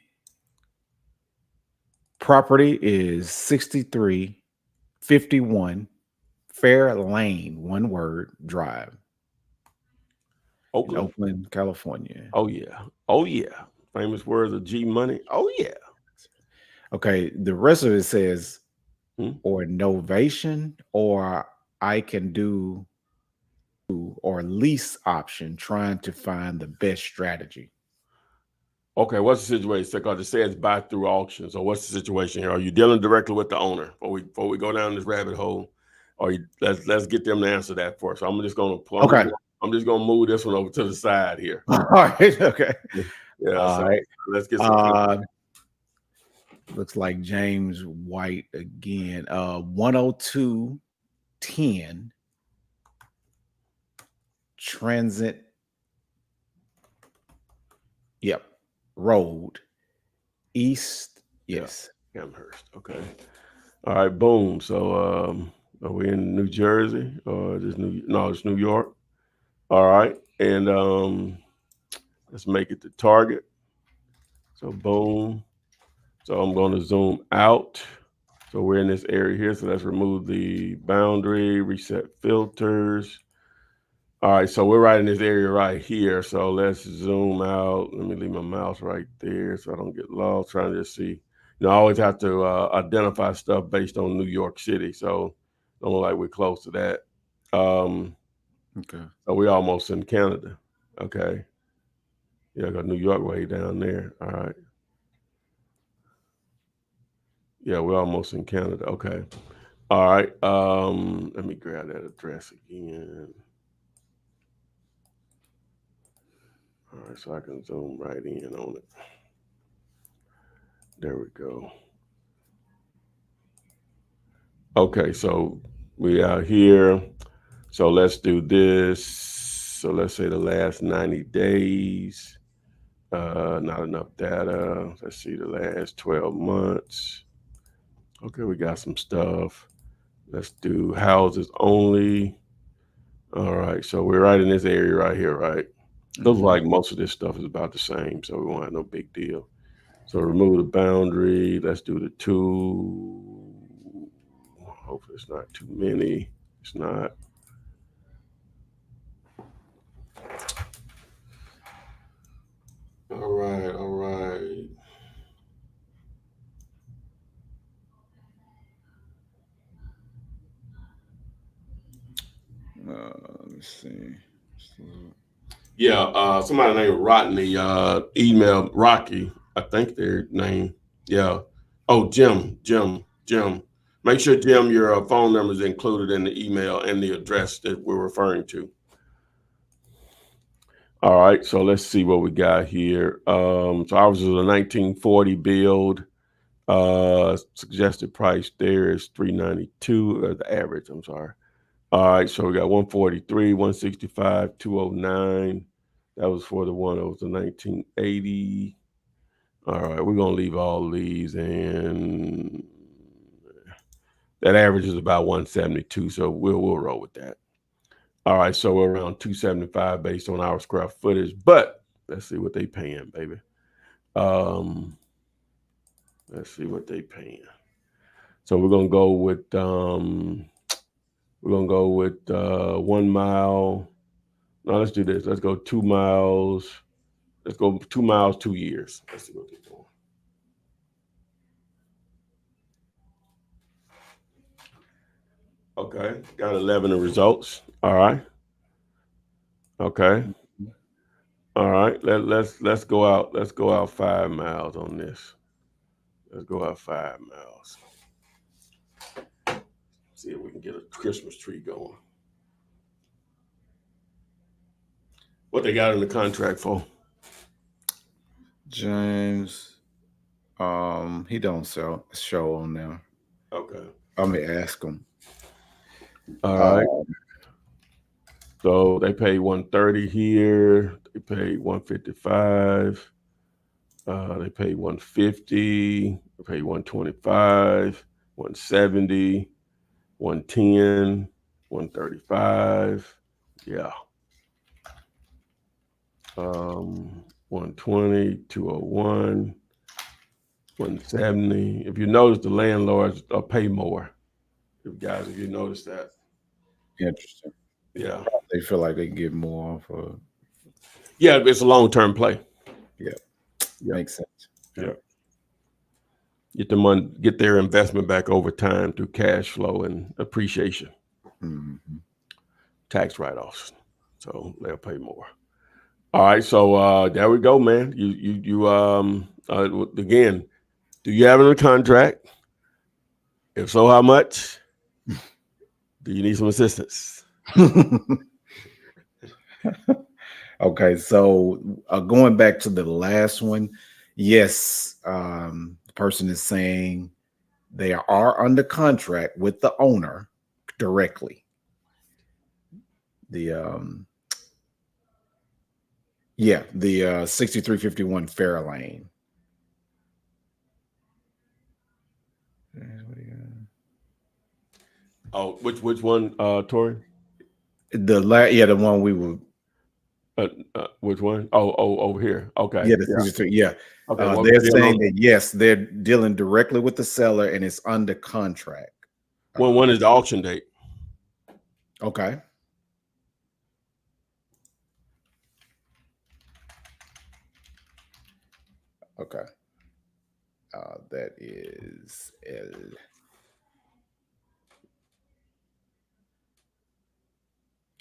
Property is 6351 Fair Lane, one word, Drive. Oakland, California. Oh, yeah. Oh, yeah. Famous words of G Money. Oh, yeah. Okay. The rest of it says, or novation, or I can do, or lease option, trying to find the best strategy. Okay, what's the situation? Because it says buy through auction. So what's the situation here? Are you dealing directly with the owner before we go down this rabbit hole? Or let's get them to answer that first. So I'm just gonna I'm just gonna move this one over to the side here. All right. Okay. Yeah. All right. Let's get some. Looks like James White again. 10210 Transit. Yep. Road. East. Yes. Amherst. Okay. All right. Boom. So are we in New Jersey or just it's New York. All right. And let's make it the target. So boom. So I'm going to zoom out. So we're in this area here. So let's remove the boundary, reset filters. All right, so we're right in this area right here. So let's zoom out. Let me leave my mouse right there so I don't get lost. Trying to just see. I always have to identify stuff based on New York City. So don't look like we're close to that. Okay. So we're almost in Canada. Okay. Yeah, I got New York way down there. All right. Yeah, we're almost in Canada. Okay. All right. Let me grab that address again. All right, so I can zoom right in on it. There we go. Okay, so we are here. So let's do this. So let's say the last 90 days. Not enough data. Let's see the last 12 months. Okay, we got some stuff. Let's do houses only. All right, so we're right in this area right here, right? Looks like most of this stuff is about the same, so we won't have no big deal. So remove the boundary. Let's do the 2. Hopefully it's not too many. It's not. All right, all right. Let me see. Yeah, somebody named Rodney emailed Rocky. I think their name. Yeah. Oh, Jim. Make sure, Jim, your phone number is included in the email and the address that we're referring to. All right, so let's see what we got here. So ours is a 1940 build. Suggested price there is $392. The average, I'm sorry. All right, so we got 143, 165, 209. That was for the one that was a 1980. All right, we're gonna leave all these, and that average is about 172. So we'll roll with that. All right, so we're around 275 based on our square footage, but let's see what they paying, baby. Let's see what they paying. So we're gonna go with 1 mile. No, let's do this. Let's go 2 miles. Let's go 2 miles, 2 years. Let's see what they're doing. Okay, got 11 results. All right. Okay. All right. Let's go out. Let's go out 5 miles on this. Let's go out 5 miles. See if we can get a Christmas tree going. What they got in the contract for? James, he don't show on there. Okay. I'm gonna ask him. All right. So they pay 130 here. They pay 155. They pay 150. They pay 125, 170, 110, 135. Yeah. 120, 201, 170. If you notice, the landlords pay more. If you notice that. Interesting. Yeah. They feel like they can get more for. Yeah, it's a long-term play. Yeah. Makes sense. Yeah. Get the money, get their investment back over time through cash flow and appreciation. Tax write-offs. So they'll pay more. All right, so there we go, man. You again, do you have it in a contract? If so, how much? Do you need some assistance? Okay, so going back to the last one, yes, the person is saying they are under contract with the owner directly. The 6351 Fairlane. Oh, which one, Tori? The one we were. Which one? Oh, over here. Okay. Yeah, the 63. Yeah. Okay. They're saying that yes, they're dealing directly with the seller and it's under contract. When is the auction date? Okay. Okay. That is L.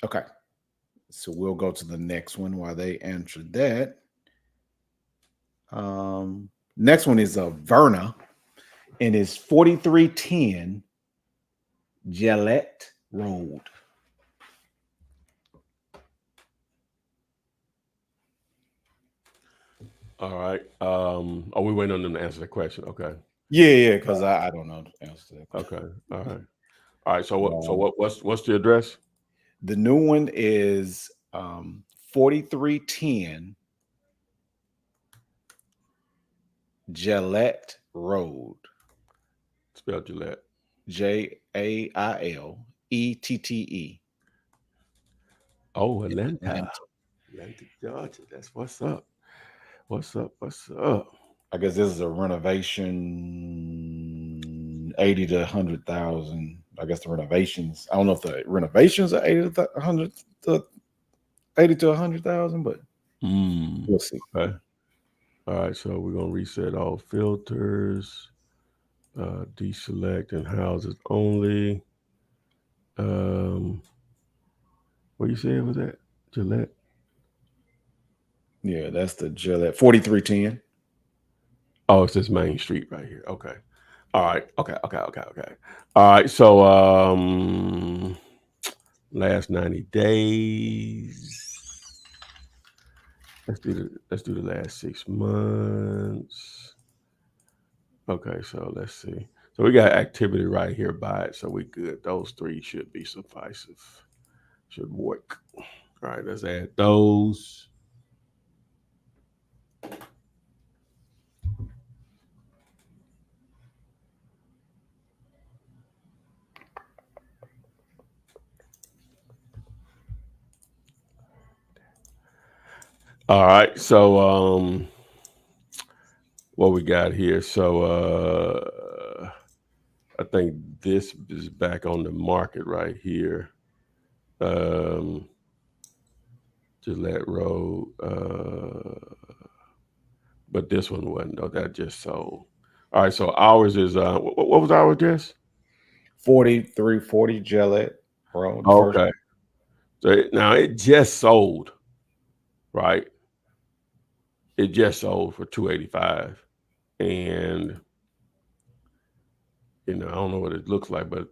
Okay. So we'll go to the next one while they answer that. Next one is Verna, and it's 4310 Gillette Road. All right. Are we waiting on them to answer the question? Okay. Yeah, because I don't know the answer to that question. Okay. All right. So what's the address? The new one is 4310 Gillette Road. Spell Gillette. Jailette. Oh, Atlanta. Atlanta. Atlanta, Georgia. That's what's up. What's up? What's up? I guess this is a renovation, 80 to 100,000. I guess the renovations. I don't know if the renovations are 80 to 100 to 80 to 100,000, but we'll see. Okay. All right, so we're gonna reset all filters, deselect and houses only. What you said was that? Gillette? Yeah, that's the Gillette 4310. Oh, it's this Main Street right here. Okay. All right. Okay. All right. So last 90 days. Let's do the last 6 months. Okay, so let's see. So we got activity right here by it, so we good. Those 3 should be sufficient. Should work. All right, let's add those. All right, so what we got here? So I think this is back on the market right here. Gillette Road, but this one wasn't. No, that just sold. All right, so ours is what was our address? 4340 Gillette Road. Okay, so now it just sold, right? It just sold for $285, and I don't know what it looks like, but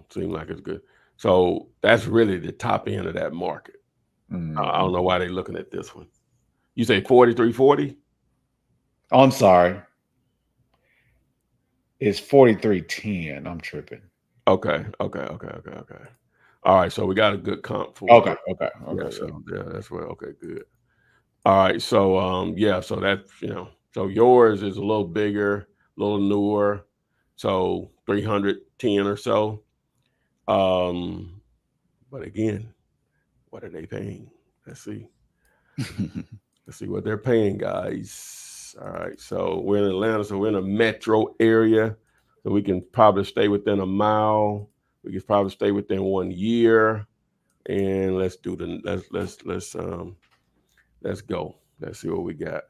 seems like it's good. So that's really the top end of that market. I don't know why they're looking at this one. You say 4340? Oh, I'm sorry. It's 4310. I'm tripping. Okay. All right, so we got a good comp for Okay. Yeah, so yeah, that's right. Okay, good. All right, so yeah, so that's so yours is a little bigger, a little newer, so 310 or so. But again, what are they paying? Let's see. Let's see what they're paying, guys. All right, so we're in Atlanta, so we're in a metro area, so we can probably stay within a mile. We can probably stay within 1 year, and let's do the let's go. Let's see what we got.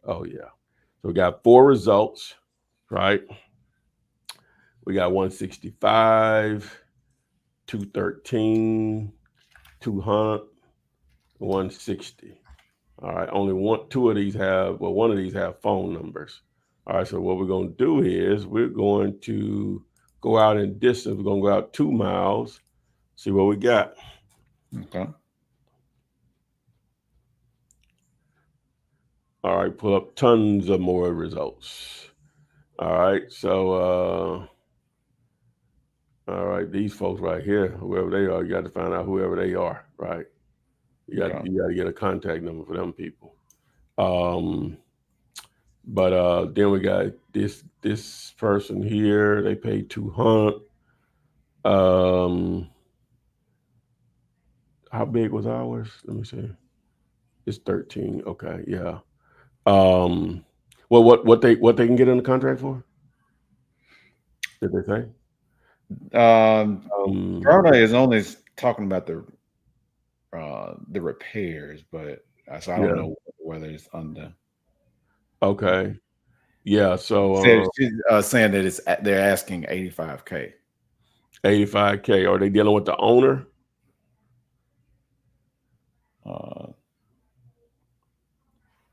Oh yeah, so we got 4 results, right? We got 165, 213, 200, 160. All right, only one of these have phone numbers. All right, so what we're going to do is we're going to go out in distance. We're going to go out 2 miles, see what we got. Okay. All right, pull up tons of more results. All right, so all right, these folks right here, whoever they are, you got to find out whoever they are, right? You got to get a contact number for them people. But then we got this person here. They paid 200. How big was ours? Let me see. It's 13. Okay, yeah. Well, what they can get in the contract for? Did they say? Verna is only talking about the repairs, but so I don't know whether it's under. Okay. Yeah. So she's saying that they're asking 85K. 85K. Are they dealing with the owner?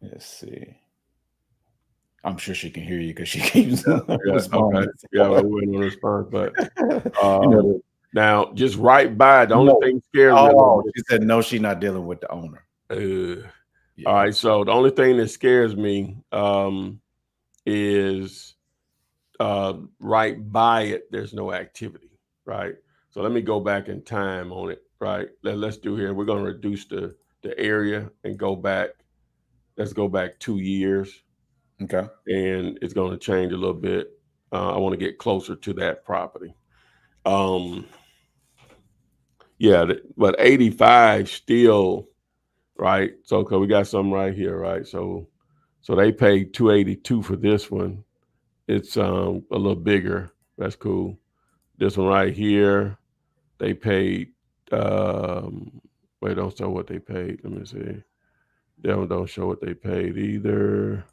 Let's see. I'm sure she can hear you because she keeps responding. Okay. Yeah, we're waiting on a response, but now just right by the only thing scares me. Oh, she said no, she's not dealing with the owner. All right, so the only thing that scares me is right by it, there's no activity, right? So let me go back in time on it, right? Let's do here. We're going to reduce the area and go back. Let's go back 2 years, Okay. and it's going to change a little bit. I want to get closer to that property. Yeah, but 85 still, right? So, cause we got some right here, right? So they paid 282 for this one. It's a little bigger. That's cool. This one right here, they paid. Wait, don't show what they paid. Let me see. They don't show what they paid either.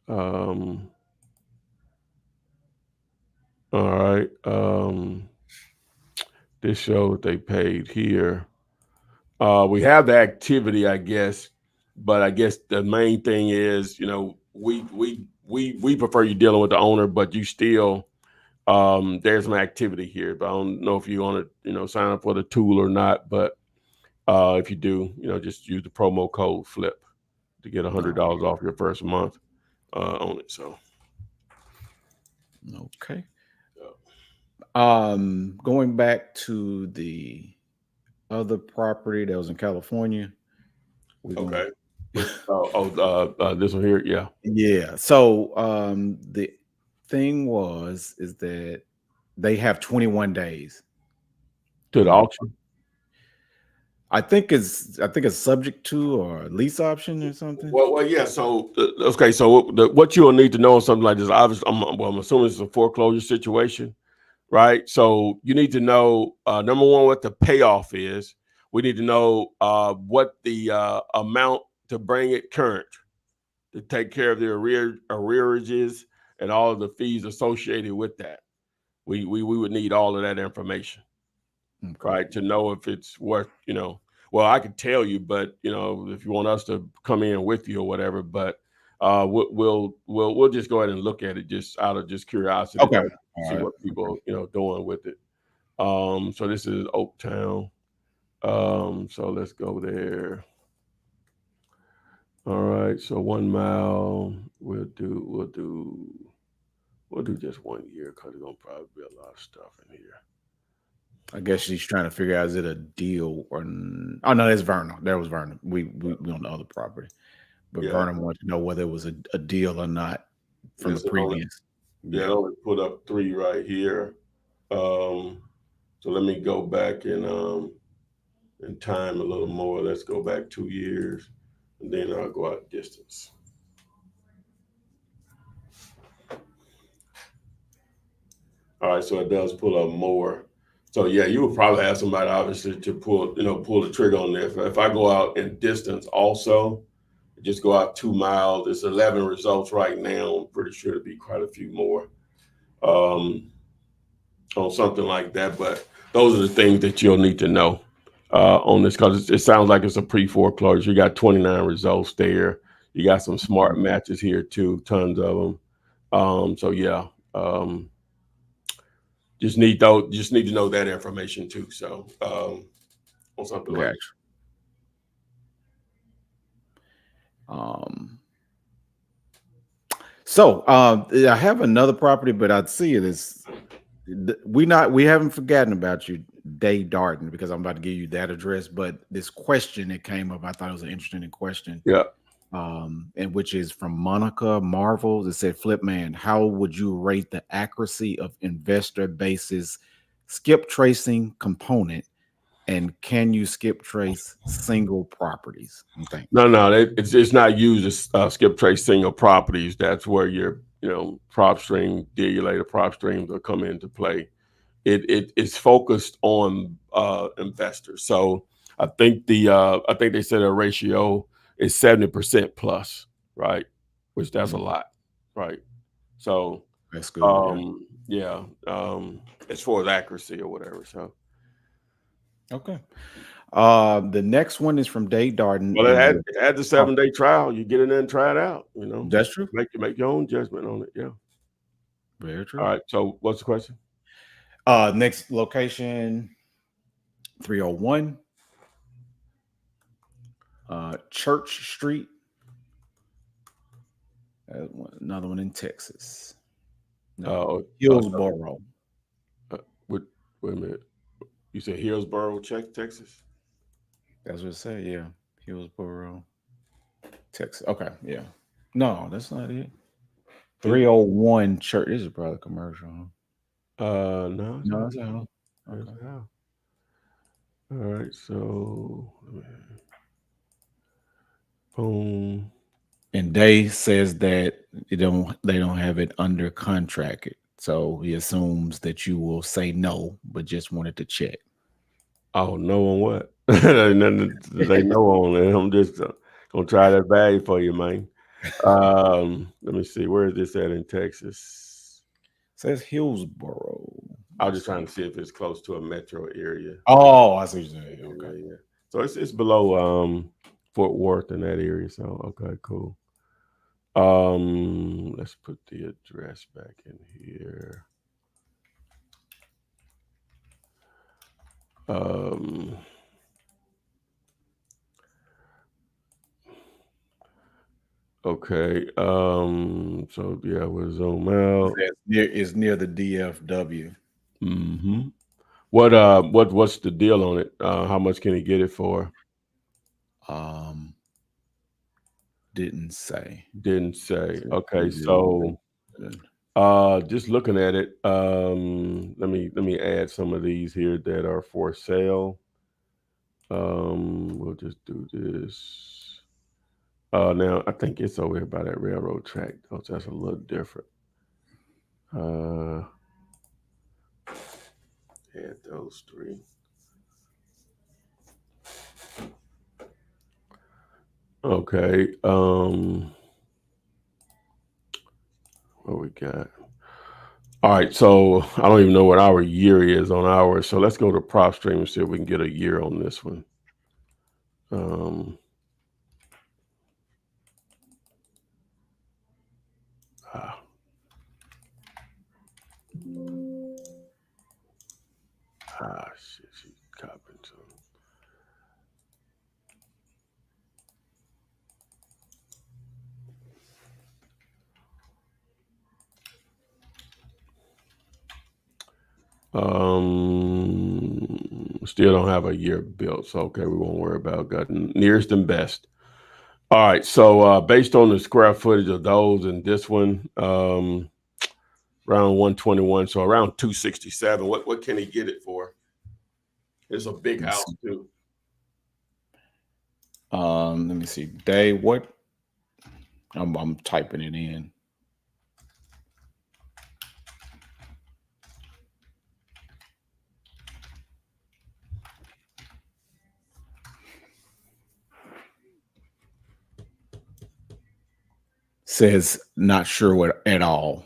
All right. This shows what they paid here. We have the activity, I guess, but I guess the main thing is, we prefer you dealing with the owner, but you still there's some activity here. But I don't know if you want to, sign up for the tool or not. But if you do, just use the promo code FLIP to get $100 off your first month on it. So okay. Going back to the other property that was in California. Okay. This one here, yeah. Yeah. So the thing is that they have 21 days To the auction. I think it's subject to or lease option or something. Well, yeah. So okay. So what you'll need to know on something like this, obviously, I'm assuming it's a foreclosure situation, right? So you need to know number one what the payoff is. We need to know what the amount to bring it current, to take care of the arrearages and all of the fees associated with that. We would need all of that information. Okay. Right, to know if it's worth, well, I could tell you, but if you want us to come in with you or whatever, but we'll just go ahead and look at it just out of just curiosity. Okay. See what people doing with it. So this is Oaktown. So let's go there. All right, so 1 mile. We'll do just 1 year because there's gonna probably be a lot of stuff in here. I guess she's trying to figure out, is it a deal or oh no, that's Vernon. There was Vernon. We on the other property, but Yeah. Vernon wanted to know whether it was a deal or not from the previous. I only put up 3 right here. So let me go back in time a little more. Let's go back 2 years, and then I'll go out distance. All right, so it does pull up more. So yeah, you would probably have somebody obviously to pull the trigger on there. If I go out in distance also, just go out 2 miles. It's 11 results right now. I'm pretty sure it'll be quite a few more on something like that. But those are the things that you'll need to know on this, because it sounds like it's a pre-foreclosure. You got 29 results there. You got some smart matches here too, tons of them. So yeah. Just need to know that information too. So on something like So I have another property, but I'd see it as we haven't forgotten about you, Day Darden, because I'm about to give you that address. But this question that came up, I thought it was an interesting question. Yeah. And which is from Monica Marvel. It said, Flip Man, how would you rate the accuracy of investor basis skip tracing component? And can you skip trace single properties? No, it's not used as skip trace single properties. That's where your prop stream, dealulator prop streams will come into play. It's focused on investors. So I think they said a ratio is 70% plus, right? Which that's a lot, right? So that's good. As far as accuracy or whatever. So okay. The next one is from Day Darden. Well, it had the 7-day trial. You get in there and try it out. That's true. Make your own judgment on it. Yeah. Very true. All right. So what's the question? Next location, 301 Church Street. Another one in Texas. No, Hillsboro. Wait a minute. You said Hillsboro, Texas? That's what it said. Yeah, Hillsboro, Texas. Okay, yeah. No, that's not it. 301 Church. This is probably commercial. Huh? No, No, it's not. it's Okay. how. All right, so boom. And Day says that they don't have it under contract. So he assumes that you will say no, but just wanted to check. Oh, no on what? Ain't nothing to say no on it. I'm just gonna try that bag for you, man. Let me see. Where is this at in Texas? Says Hillsboro. I was just trying to see if it's close to a metro area. Oh, I see what you're saying. Okay. Yeah. So it's below Fort Worth in that area. So okay, cool. Let's put the address back in here. Okay. So yeah, we'll zoom out. It's near the DFW. Mm-hmm. What's the deal on it? How much can he get it for? Didn't say. Didn't say. So Okay, he so didn't. just looking at it, let me add some of these here that are for sale. We'll just do this. Now I think it's over here by that railroad track. Oh, so that's a little different. Add those three. Okay. What we got? All right. So I don't even know what our year is on ours. So let's go to prop stream and see if we can get a year on this one. Shit, she's copying some. Still don't have a year built, so okay, we won't worry about gotten nearest and best. All right, so based on the square footage of those and this one, around 121, so around 267. What can he get it for? It's a big house too. Let me see. Day, what? I'm typing it in. Says not sure what at all.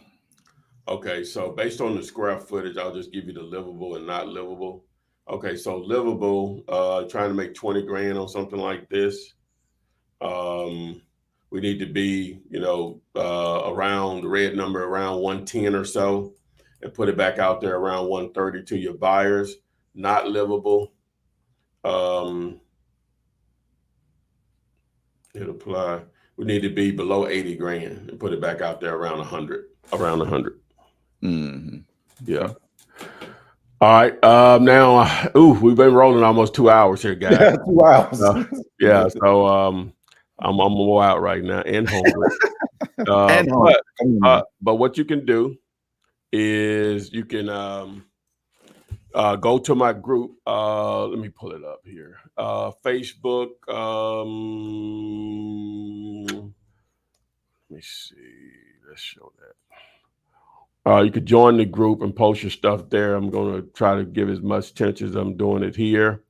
Okay, so based on the square footage, I'll just give you the livable and not livable. Okay, so livable, trying to make 20 grand on something like this. We need to be, around the red number, around 110 or so, and put it back out there around 130 to your buyers. Not livable. Hit apply. We need to be below 80 grand and put it back out there around 100. Around 100. Mm-hmm. Yeah. All right. Now, we've been rolling almost 2 hours here, guys. Yeah, 2 hours. Yeah. So I'm more out right now and hungry. But what you can do is you can go to my group. Let me pull it up here. Facebook. Let me see. Let's show that. You could join the group and post your stuff there. I'm going to try to give as much attention as I'm doing it here.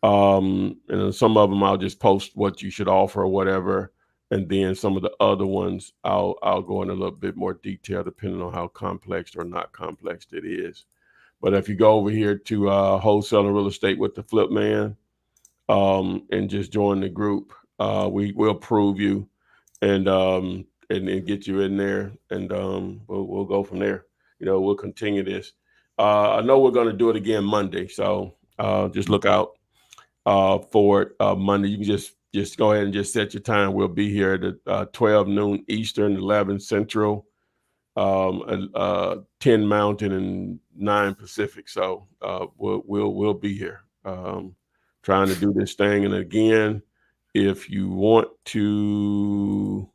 And then some of them I'll just post what you should offer or whatever. And then some of the other ones I'll go in a little bit more detail depending on how complex or not complex it is. But if you go over here to wholesaling real estate with the Flip Man and just join the group, we will approve you and get you in there, and we'll go from there. We'll continue this. I know we're going to do it again Monday, so just look out for it Monday. You can just go ahead and just set your time. We'll be here at 12 noon Eastern, 11 Central. 10 Mountain and 9 Pacific. So we'll be here trying to do this thing. And again, if you want to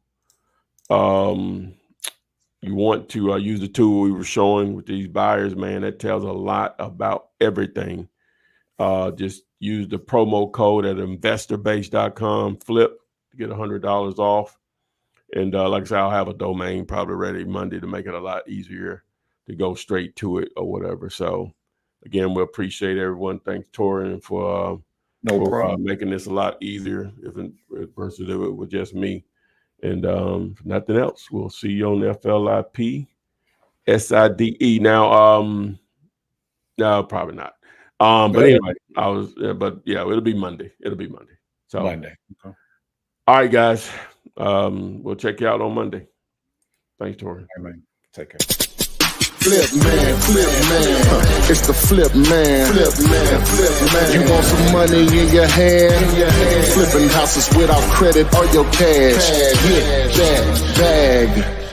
use the tool we were showing with these buyers, man, that tells a lot about everything. Just use the promo code at investorbase.com, flip, to get $100 off. And like I said, I'll have a domain probably ready Monday to make it a lot easier to go straight to it or whatever. So again, we appreciate everyone. Thanks, Torin, for making this a lot easier versus if it was just me. And if nothing else, we'll see you on FLIP SIDE. Now, no, probably not. But anyway, it'll be Monday. So Monday. Okay. All right, guys. We'll check you out on Monday. Thanks, Tori. Amen. Take care. Flip man. It's the flip man. You want some money in your hand? Flipping houses without credit or your cash. Get that bag.